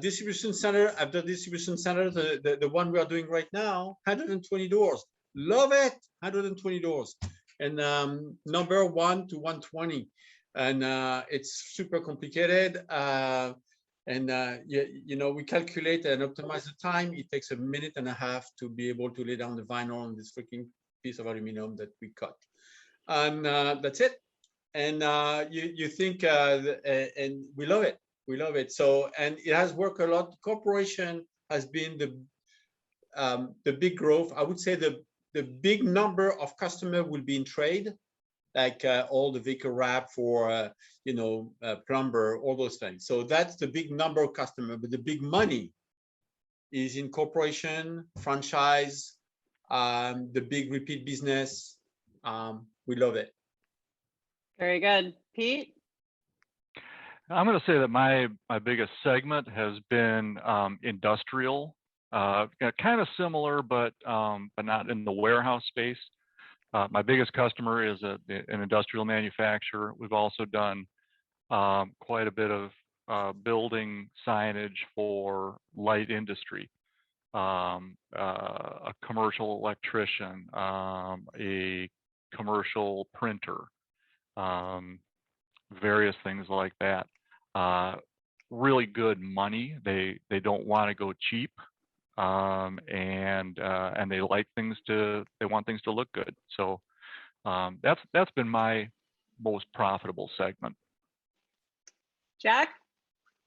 distribution center after distribution center. The one we are doing right now, 120 doors. Love it, 120 doors. And number 1 to 120. And it's super complicated. We calculate and optimize the time. It takes 1.5 minutes to be able to lay down the vinyl on this freaking piece of aluminum that we cut. And that's it. And you think, and we love it. We love it. So, and it has worked a lot. Corporation has been the big growth. I would say the big number of customers will be in trade, like all the vehicle wrap for, plumber, all those things. So that's the big number of customers, but the big money is in corporation, franchise, the big repeat business. We love it. Very good. Pete? I'm going to say that my biggest segment has been industrial, kind of similar, but not in the warehouse space. My biggest customer is an industrial manufacturer. We've also done quite a bit of building signage for light industry, a commercial electrician, a commercial printer, various things like that. Really good money. They don't want to go cheap, and they like they want things to look good. So that's been my most profitable segment. Jack?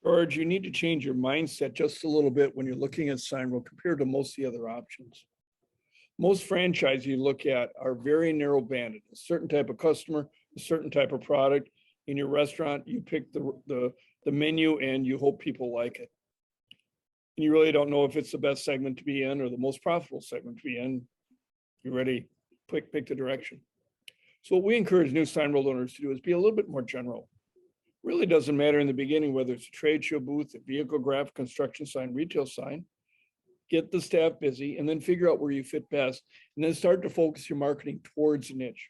George, you need to change your mindset just a little bit when you're looking at Signworld compared to most of the other options. Most franchises you look at are very narrow banded. A certain type of customer, a certain type of product. In your restaurant, you pick the menu and you hope people like it. And you really don't know if it's the best segment to be in or the most profitable segment to be in. You're ready, pick the direction. So what we encourage new Signworld owners to do is be a little bit more general. Really doesn't matter in the beginning whether it's a trade show booth, a vehicle graph, construction sign, retail sign. Get the staff busy and then figure out where you fit best and then start to focus your marketing towards a niche.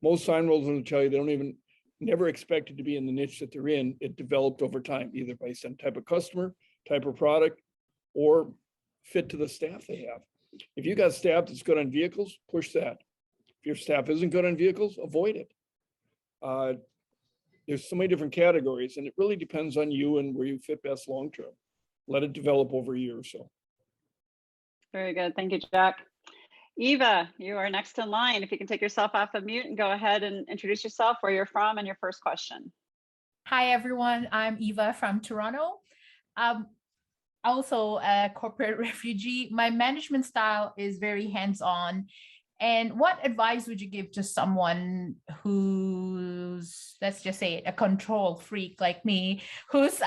Most Signworld will tell you they never expected to be in the niche that they're in. It developed over time, either based on type of customer, type of product, or fit to the staff they have. If you got staff that's good on vehicles, push that. If your staff isn't good on vehicles, avoid it. There's so many different categories, and it really depends on you and where you fit best long-term. Let it develop over a year or so. Very good. Thank you, Jack. Eva, you are next in line. If you can take yourself off of mute and go ahead and introduce yourself, where you're from, and your first question. Hi, everyone. I'm Eva from Toronto. Also a corporate refugee. My management style is very hands-on. And what advice would you give to someone who's, let's just say, a control freak like me, whose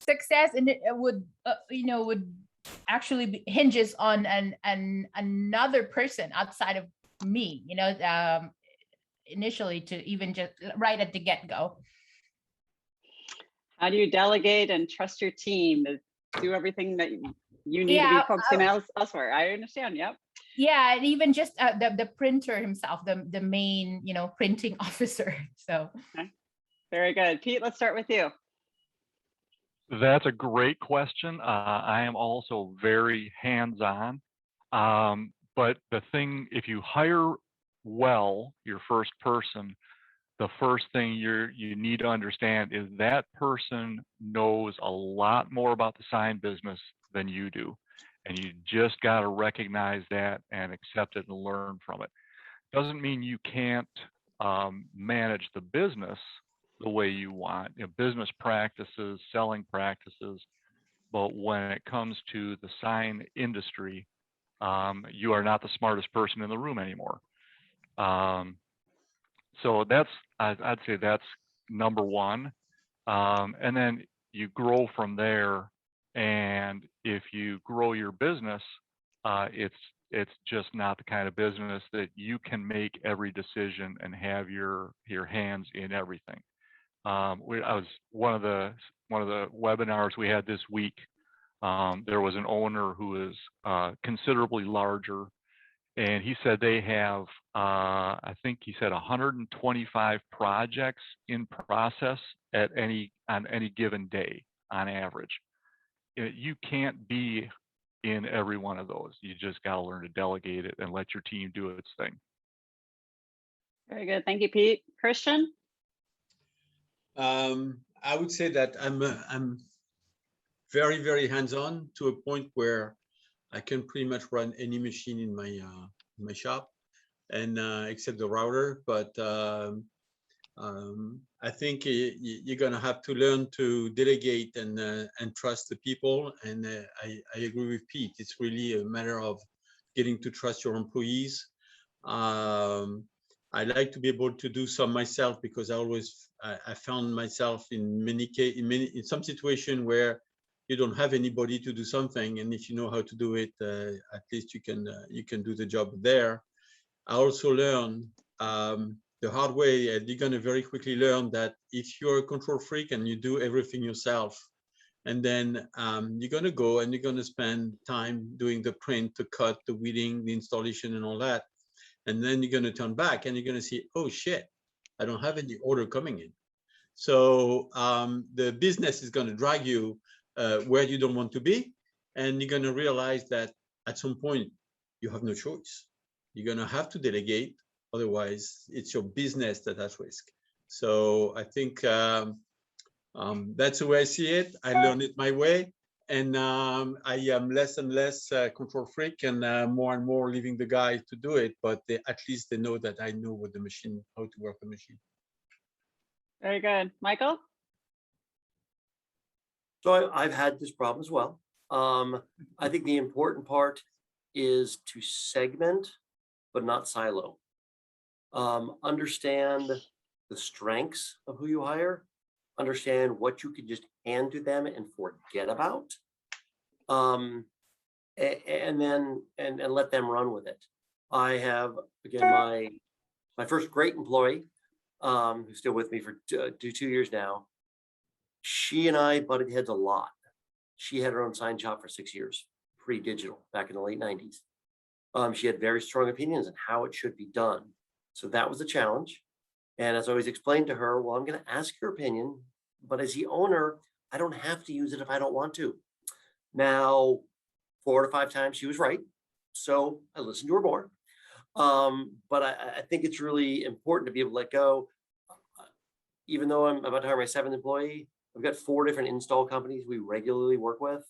success in it would actually hinges on another person outside of me, initially, to even just right at the get-go? How do you delegate and trust your team to do everything that you need to be focusing elsewhere? I understand. Yep. Yeah, and even just the printer himself, the main, printing officer. So. Okay. Very good. Pete, let's start with you. That's a great question. I am also very hands-on. But the thing, if you hire well your first person, the first thing you need to understand is that person knows a lot more about the sign business than you do. And you just got to recognize that and accept it and learn from it. Doesn't mean you can't manage the business the way you want, business practices, selling practices. But when it comes to the sign industry, you are not the smartest person in the room anymore. So I'd say that's number one. And then you grow from there. And if you grow your business, it's just not the kind of business that you can make every decision and have your hands in everything. I was one of the webinars we had this week. There was an owner who is considerably larger, and he said they have, I think he said 125 projects in process on any given day on average. You can't be in every one of those. You just got to learn to delegate it and let your team do its thing. Very good. Thank you, Pete. Christian? I would say that I'm very, very hands-on to a point where I can pretty much run any machine in my shop, and except the router. But I think you're gonna have to learn to delegate and trust the people. And I agree with Pete. It's really a matter of getting to trust your employees. I like to be able to do some myself, because I found myself in some situation where you don't have anybody to do something, and if you know how to do it, at least you can do the job there. I also learned the hard way, and you're going to very quickly learn that if you're a control freak and you do everything yourself, and then you're going to go and you're going to spend time doing the print, the cut, the weeding, the installation, and all that, and then you're going to turn back and you're going to see, oh shit, I don't have any order coming in. So the business is going to drag you where you don't want to be, and you're going to realize that at some point you have no choice. You're going to have to delegate, otherwise it's your business that has risk. So I think that's the way I see it. I learned it my way, and I am less and less control freak, and more and more leaving the guy to do it. But at least they know that I know what the machine, how to work the machine. Very good. Michael? So I've had this problem as well. I think the important part is to segment, but not silo. Understand the strengths of who you hire, understand what you can just hand to them and forget about, and let them run with it. I have, again, my first great employee, who's still with me for 2 years now. She and I butted heads a lot. She had her own sign shop for 6 years, pre-digital, back in the late 90s. She had very strong opinions on how it should be done. So that was a challenge. And as I always explained to her, well, I'm going to ask your opinion, but as the owner, I don't have to use it if I don't want to. Now, 4 to 5 times she was right. So I listened to her more. But I think it's really important to be able to let go. Even though I'm about to hire my 7th employee, I've got 4 different install companies we regularly work with.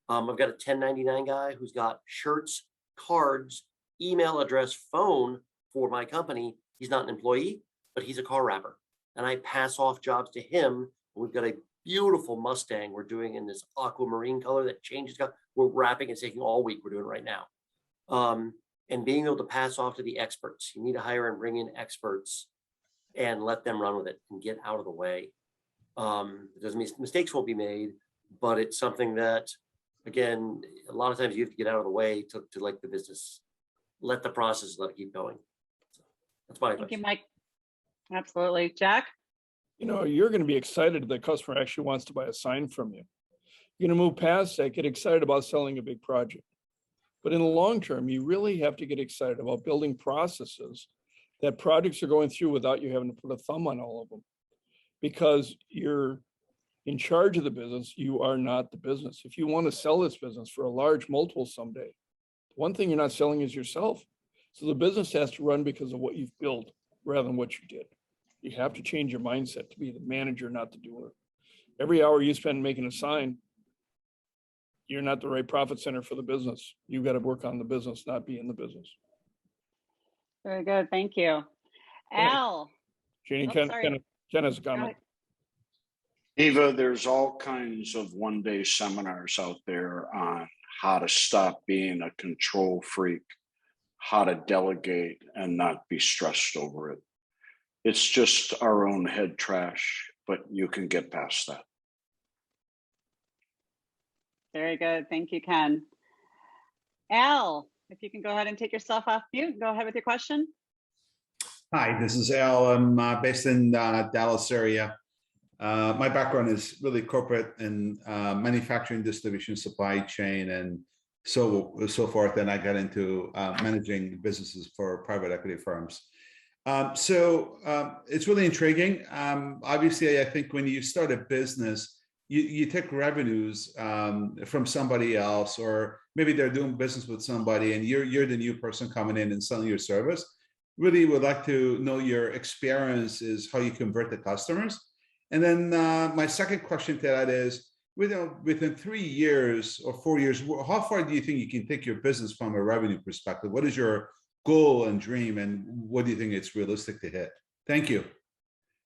I've got a 1099 guy who's got shirts, cards, email address, phone for my company. He's not an employee, but he's a car wrapper. And I pass off jobs to him. We've got a beautiful Mustang we're doing in this aquamarine color that changes. We're wrapping and taking all week. We're doing it right now. And being able to pass off to the experts. You need to hire and bring in experts and let them run with it and get out of the way. It doesn't mean mistakes won't be made, but it's something that, again, a lot of times you have to get out of the way to like the business, let the process, let it keep going. So that's my advice. Thank you, Mike. Absolutely. Jack? You know, you're going to be excited that the customer actually wants to buy a sign from you. You're going to move past that, get excited about selling a big project. But in the long term, you really have to get excited about building processes that projects are going through without you having to put a thumb on all of them. Because you're in charge of the business, you are not the business. If you want to sell this business for a large multiple someday, one thing you're not selling is yourself. So the business has to run because of what you've built rather than what you did. You have to change your mindset to be the manager, not the doer. Every hour you spend making a sign, you're not the right profit center for the business. You've got to work on the business, not be in the business. Very good. Thank you. Al. Jeannie, Oh, Ken has a comment. Eva, there's all kinds of one-day seminars out there on how to stop being a control freak, how to delegate and not be stressed over it. It's just our own head trash, but you can get past that. Very good. Thank you, Ken. Al, if you can go ahead and take yourself off mute, go ahead with your question. Hi, this is Al. I'm based in Dallas area. My background is really corporate and manufacturing, distribution, supply chain, and so forth. And I got into managing businesses for private equity firms. It's really intriguing. Obviously, I think when you start a business, you take revenues from somebody else, or maybe they're doing business with somebody and you're the new person coming in and selling your service. Really would like to know your experience is how you convert the customers. And then my second question to that is, within 3 years or 4 years, how far do you think you can take your business from a revenue perspective? What is your goal and dream, and what do you think it's realistic to hit? Thank you.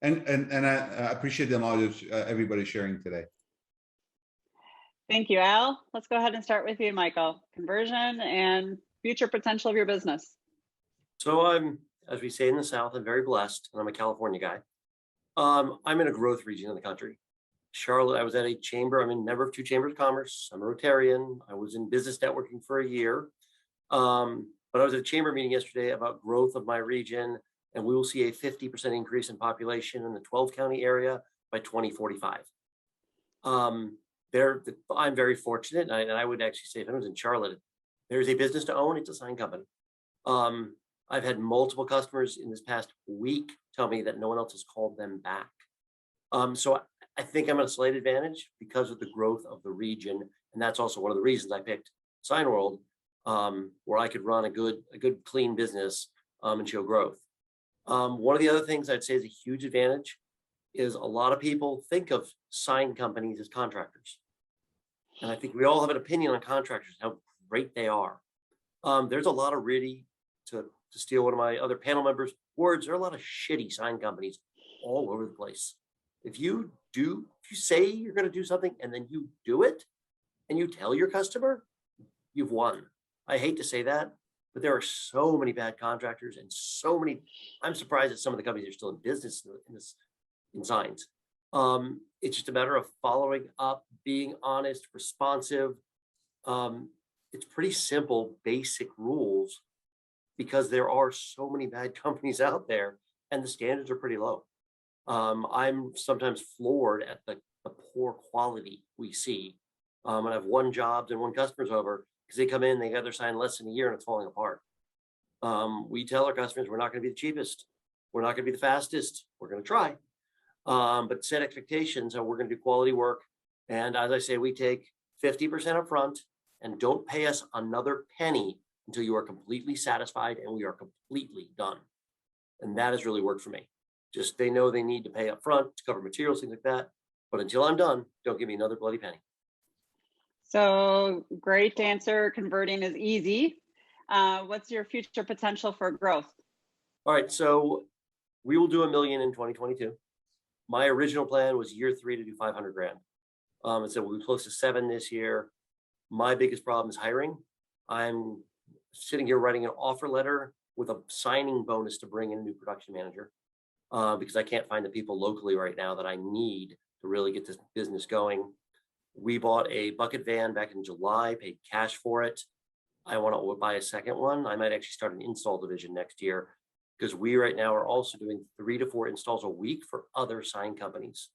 And I appreciate the knowledge everybody sharing today. Thank you, Al. Let's go ahead and start with you, Michael. Conversion and future potential of your business. So I'm, as we say in the South, I'm very blessed, and I'm a California guy. I'm in a growth region of the country. Charlotte, I was at a chamber. I'm a member of 2 chambers of commerce. I'm a Rotarian. I was in business networking for a year. But I was at a chamber meeting yesterday about growth of my region, and we will see a 50% increase in population in the 12 county area by 2045. I'm very fortunate, and I would actually say if I was in Charlotte, there's a business to own, it's a sign company. I've had multiple customers in this past week tell me that no one else has called them back. So I think I'm at a slight advantage because of the growth of the region. And that's also one of the reasons I picked Signworld, where I could run a good clean business and show growth. One of the other things I'd say is a huge advantage is a lot of people think of sign companies as contractors. And I think we all have an opinion on contractors, how great they are. There's a lot of really, to steal one of my other panel members' words, there are a lot of shitty sign companies all over the place. If you say you're going to do something and then you do it and you tell your customer, you've won. I hate to say that, but there are so many bad contractors and so many. I'm surprised that some of the companies are still in business in signs. It's just a matter of following up, being honest, responsive. It's pretty simple, basic rules, because there are so many bad companies out there and the standards are pretty low. I'm sometimes floored at the poor quality we see. And I've won jobs and won customers over because they come in, they got their sign less than a year and it's falling apart. We tell our customers, we're not going to be the cheapest. We're not going to be the fastest. We're going to try. But set expectations and we're going to do quality work. And as I say, we take 50% up front and don't pay us another penny until you are completely satisfied and we are completely done. And that has really worked for me. Just they know they need to pay up front to cover materials, things like that. But until I'm done, don't give me another bloody penny. So great answer. Converting is easy. What's your future potential for growth? All right, so we will do $1 million in 2022. My original plan was year 3 to do 500 grand. And so we'll be close to 7 this year. My biggest problem is hiring. I'm sitting here writing an offer letter with a signing bonus to bring in a new production manager because I can't find the people locally right now that I need to really get this business going. We bought a bucket van back in July, paid cash for it. I want to buy a second one. I might actually start an install division next year because we right now are also doing 3 to 4 installs a week for other sign companies.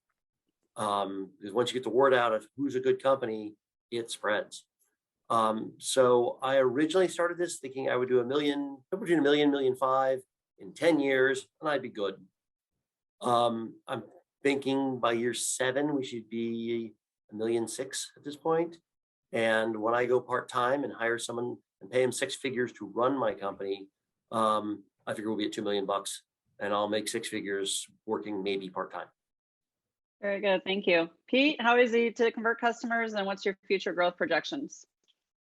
Because once you get the word out of who's a good company, it spreads. So I originally started this thinking I would do $1 million, between $1 million, $1.5 million in 10 years, and I'd be good. I'm thinking by year 7, we should be $1.6 million at this point. And when I go part-time and hire someone and pay him 6 figures to run my company, I figure we'll be at $2 million and I'll make 6 figures working maybe part-time. Very good. Thank you. Pete, how easy to convert customers and what's your future growth projections?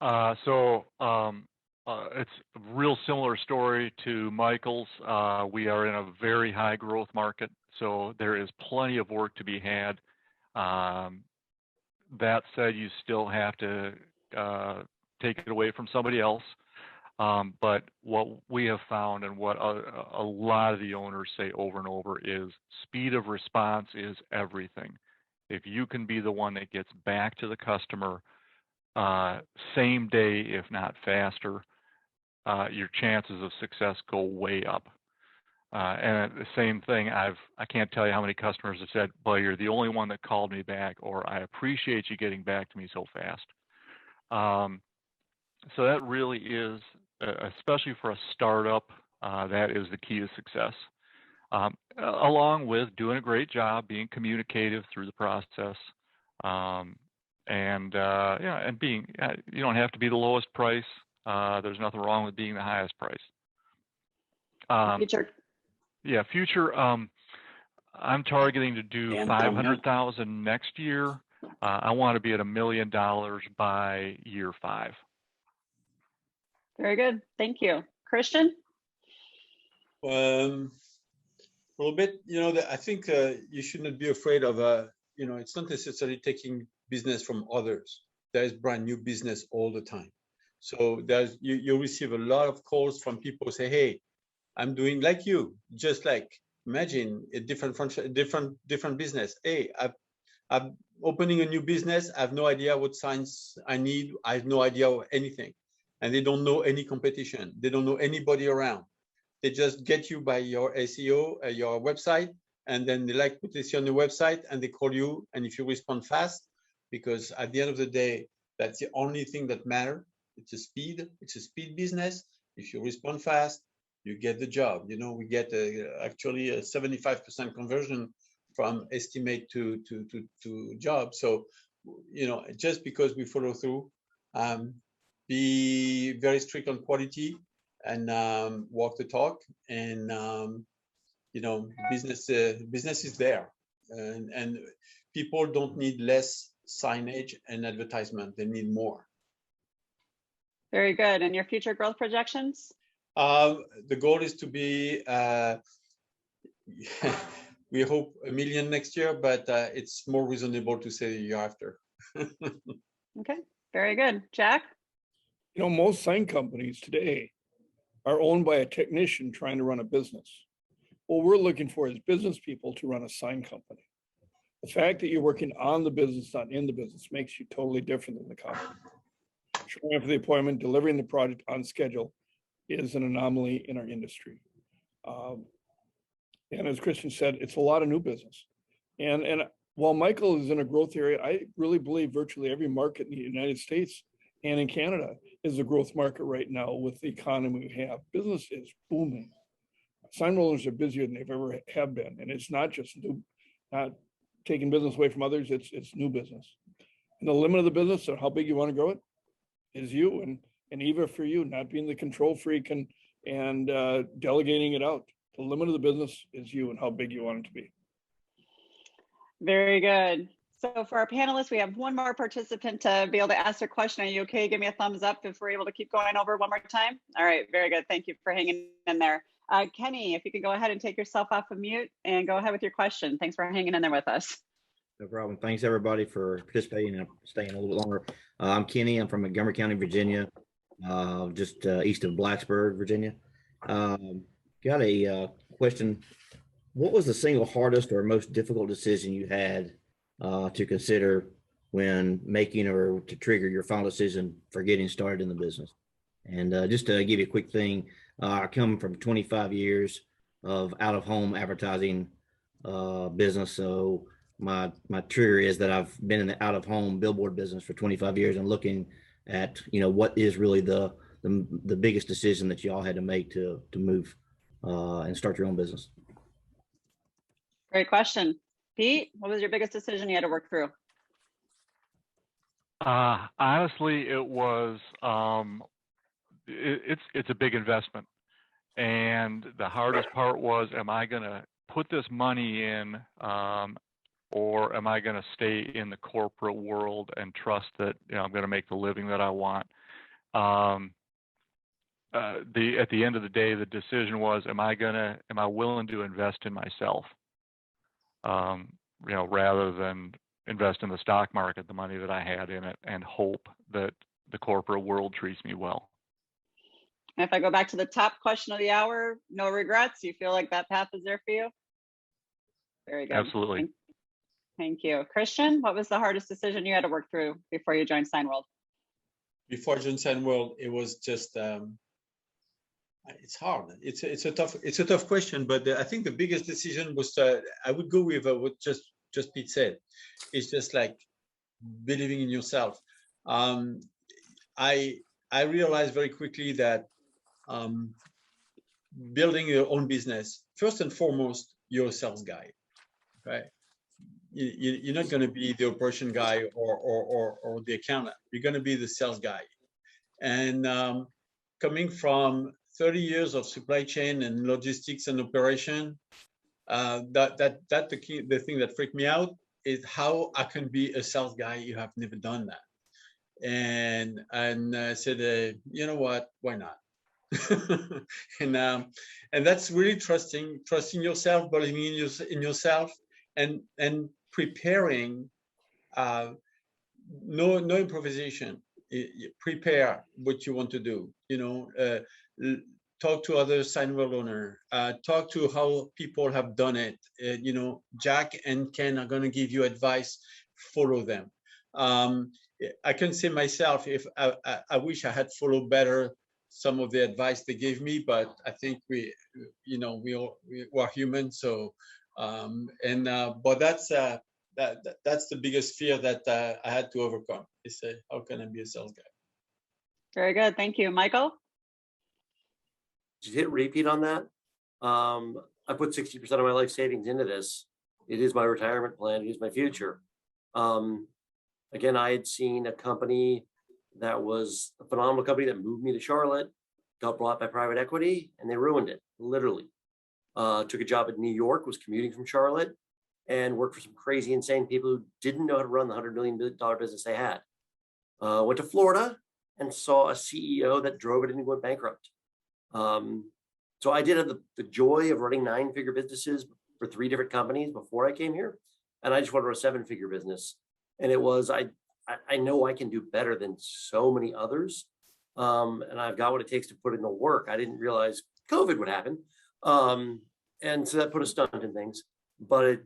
It's a real similar story to Michael's. We are in a very high growth market, so there is plenty of work to be had. That said, you still have to take it away from somebody else. But what we have found and what a lot of the owners say over and over is speed of response is everything. If you can be the one that gets back to the customer same day, if not faster, your chances of success go way up. And the same thing, I can't tell you how many customers have said, well, you're the only one that called me back, or I appreciate you getting back to me so fast. So that really is, especially for a startup, that is the key to success. Along with doing a great job, being communicative through the process, and being, you don't have to be the lowest price. There's nothing wrong with being the highest price. Future. I'm targeting to do 500,000 next year. I want to be at $1 million by year 5. Very good. Thank you. Christian? A little bit, I think you should not be afraid of, it's not necessarily taking business from others. There is brand new business all the time. So you receive a lot of calls from people who say, hey, I'm doing like you, just like imagine a different business. Hey, I'm opening a new business. I have no idea what signs I need. I have no idea of anything. And they don't know any competition. They don't know anybody around. They just get you by your SEO, your website, and then they like what they see on the website and they call you. And if you respond fast, because at the end of the day, that's the only thing that matters. It's a speed business. If you respond fast, you get the job. We get actually a 75% conversion from estimate to job. So, just because we follow through, be very strict on quality and walk the talk. And business is there, and people don't need less signage and advertisement. They need more. Very good. And your future growth projections? The goal is to be, we hope $1 million next year, but it's more reasonable to say the year after. Okay, very good. Jack? Most sign companies today are owned by a technician trying to run a business. What we're looking for is business people to run a sign company. The fact that you're working on the business, not in the business, makes you totally different than the company. Showing up for the appointment, delivering the project on schedule is an anomaly in our industry. And as Christian said, it's a lot of new business. And while Michael is in a growth area, I really believe virtually every market in the United States and in Canada is a growth market right now with the economy we have. Business is booming. Signworld Owners are busier than they've ever have been. And it's not just not taking business away from others, it's new business. And the limit of the business or how big you want to grow it is you, and even for you, not being the control freak and delegating it out. The limit of the business is you and how big you want it to be. Very good. So for our panelists, we have one more participant to be able to ask their question. Are you okay? Give me a thumbs up if we're able to keep going over one more time. All right, very good. Thank you for hanging in there. Kenny, if you could go ahead and take yourself off of mute and go ahead with your question. Thanks for hanging in there with us. No problem. Thanks everybody for participating and staying a little bit longer. I'm Kenny. I'm from Montgomery County, Virginia, just east of Blacksburg, Virginia. Got a question. What was the single hardest or most difficult decision you had to consider when making or to trigger your final decision for getting started in the business? And just to give you a quick thing, I come from 25 years of out-of-home advertising business. So my trigger is that I've been in the out-of-home billboard business for 25 years and looking at, what is really the biggest decision that y'all had to make to move and start your own business. Great question. Pete, what was your biggest decision you had to work through? Honestly, it was, it's a big investment. And the hardest part was, am I going to put this money in, or am I going to stay in the corporate world and trust that I'm going to make the living that I want? At the end of the day, the decision was, am I willing to invest in myself? Rather than invest in the stock market, the money that I had in it, and hope that the corporate world treats me well. And if I go back to the top question of the hour, no regrets. You feel like that path is there for you? Very good. Absolutely. Thank you. Christian, what was the hardest decision you had to work through before you joined Signworld? Before I joined Signworld, it was just it's hard. It's a tough question, but I think the biggest decision was I would go with what just Pete said. It's just like believing in yourself. I realized very quickly that building your own business, first and foremost, you're a sales guy, right? You're not going to be the operation guy or the accountant. You're going to be the sales guy. And coming from 30 years of supply chain and logistics and operation, the thing that freaked me out is how I can be a sales guy. You have never done that. And I said, you know what? Why not? and that's really trusting yourself, believing in yourself, and preparing. No improvisation. Prepare what you want to do. Talk to other Signworld owner. Talk to how people have done it. Jack and Ken are going to give you advice. Follow them. I can say myself, if I wish I had followed better some of the advice they gave me, but I think we are human. So, but that's the biggest fear that I had to overcome. Is how can I be a sales guy? Very good, thank you, Michael. Just hit repeat on that. I put 60% of my life savings into this. It is my retirement plan. It is my future. Again, I had seen a company that was a phenomenal company that moved me to Charlotte, got bought by private equity, and they ruined it, literally. Took a job in New York, was commuting from Charlotte, and worked for some crazy, insane people who didn't know how to run the $100 million business they had. Went to Florida and saw a CEO that drove it and went bankrupt. So I did have the joy of running 9-figure businesses for 3 different companies before I came here. And I just wanted a 7-figure business. And it was, I know I can do better than so many others. And I've got what it takes to put in the work. I didn't realize COVID would happen. And so that put a stunt in things, but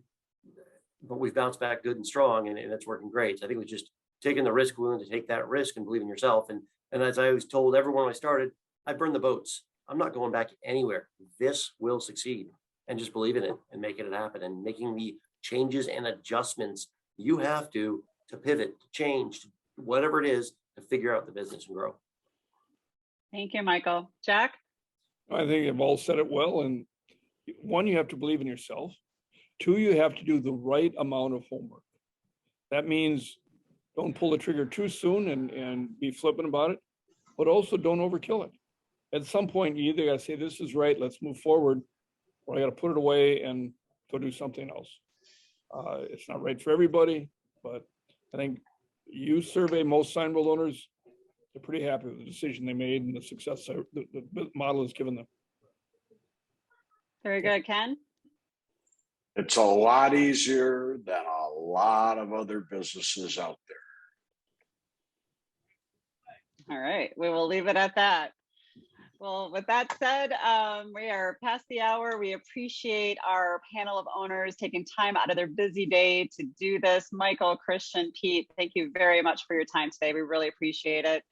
we've bounced back good and strong, and it's working great. So I think it was just taking the risk, willing to take that risk and believe in yourself. And as I always told everyone when I started, I burned the boats. I'm not going back anywhere. This will succeed, and just believe in it and making it happen and making the changes and adjustments you have to pivot, to change, to whatever it is, to figure out the business and grow. Thank you, Michael. Jack? I think you've all said it well. And 1, you have to believe in yourself. 2, you have to do the right amount of homework. That means don't pull the trigger too soon and be flippant about it, but also don't overkill it. At some point, you either got to say, this is right, let's move forward, or I got to put it away and go do something else. It's not right for everybody, but I think you survey most Signworld owners, they're pretty happy with the decision they made and the success the model has given them. Very good, Ken. It's a lot easier than a lot of other businesses out there. All right, we will leave it at that. Well, with that said, we are past the hour. We appreciate our panel of owners taking time out of their busy day to do this. Michael, Christian, Pete, thank you very much for your time today. We really appreciate it.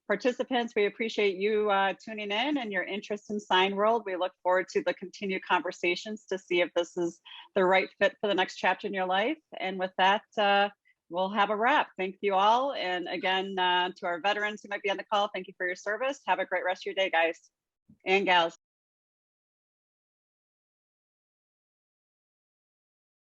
Participants, we appreciate you tuning in and your interest in Signworld. We look forward to the continued conversations to see if this is the right fit for the next chapter in your life. And with that, we'll have a wrap. Thank you all. And again, to our veterans who might be on the call, thank you for your service. Have a great rest of your day, guys and gals.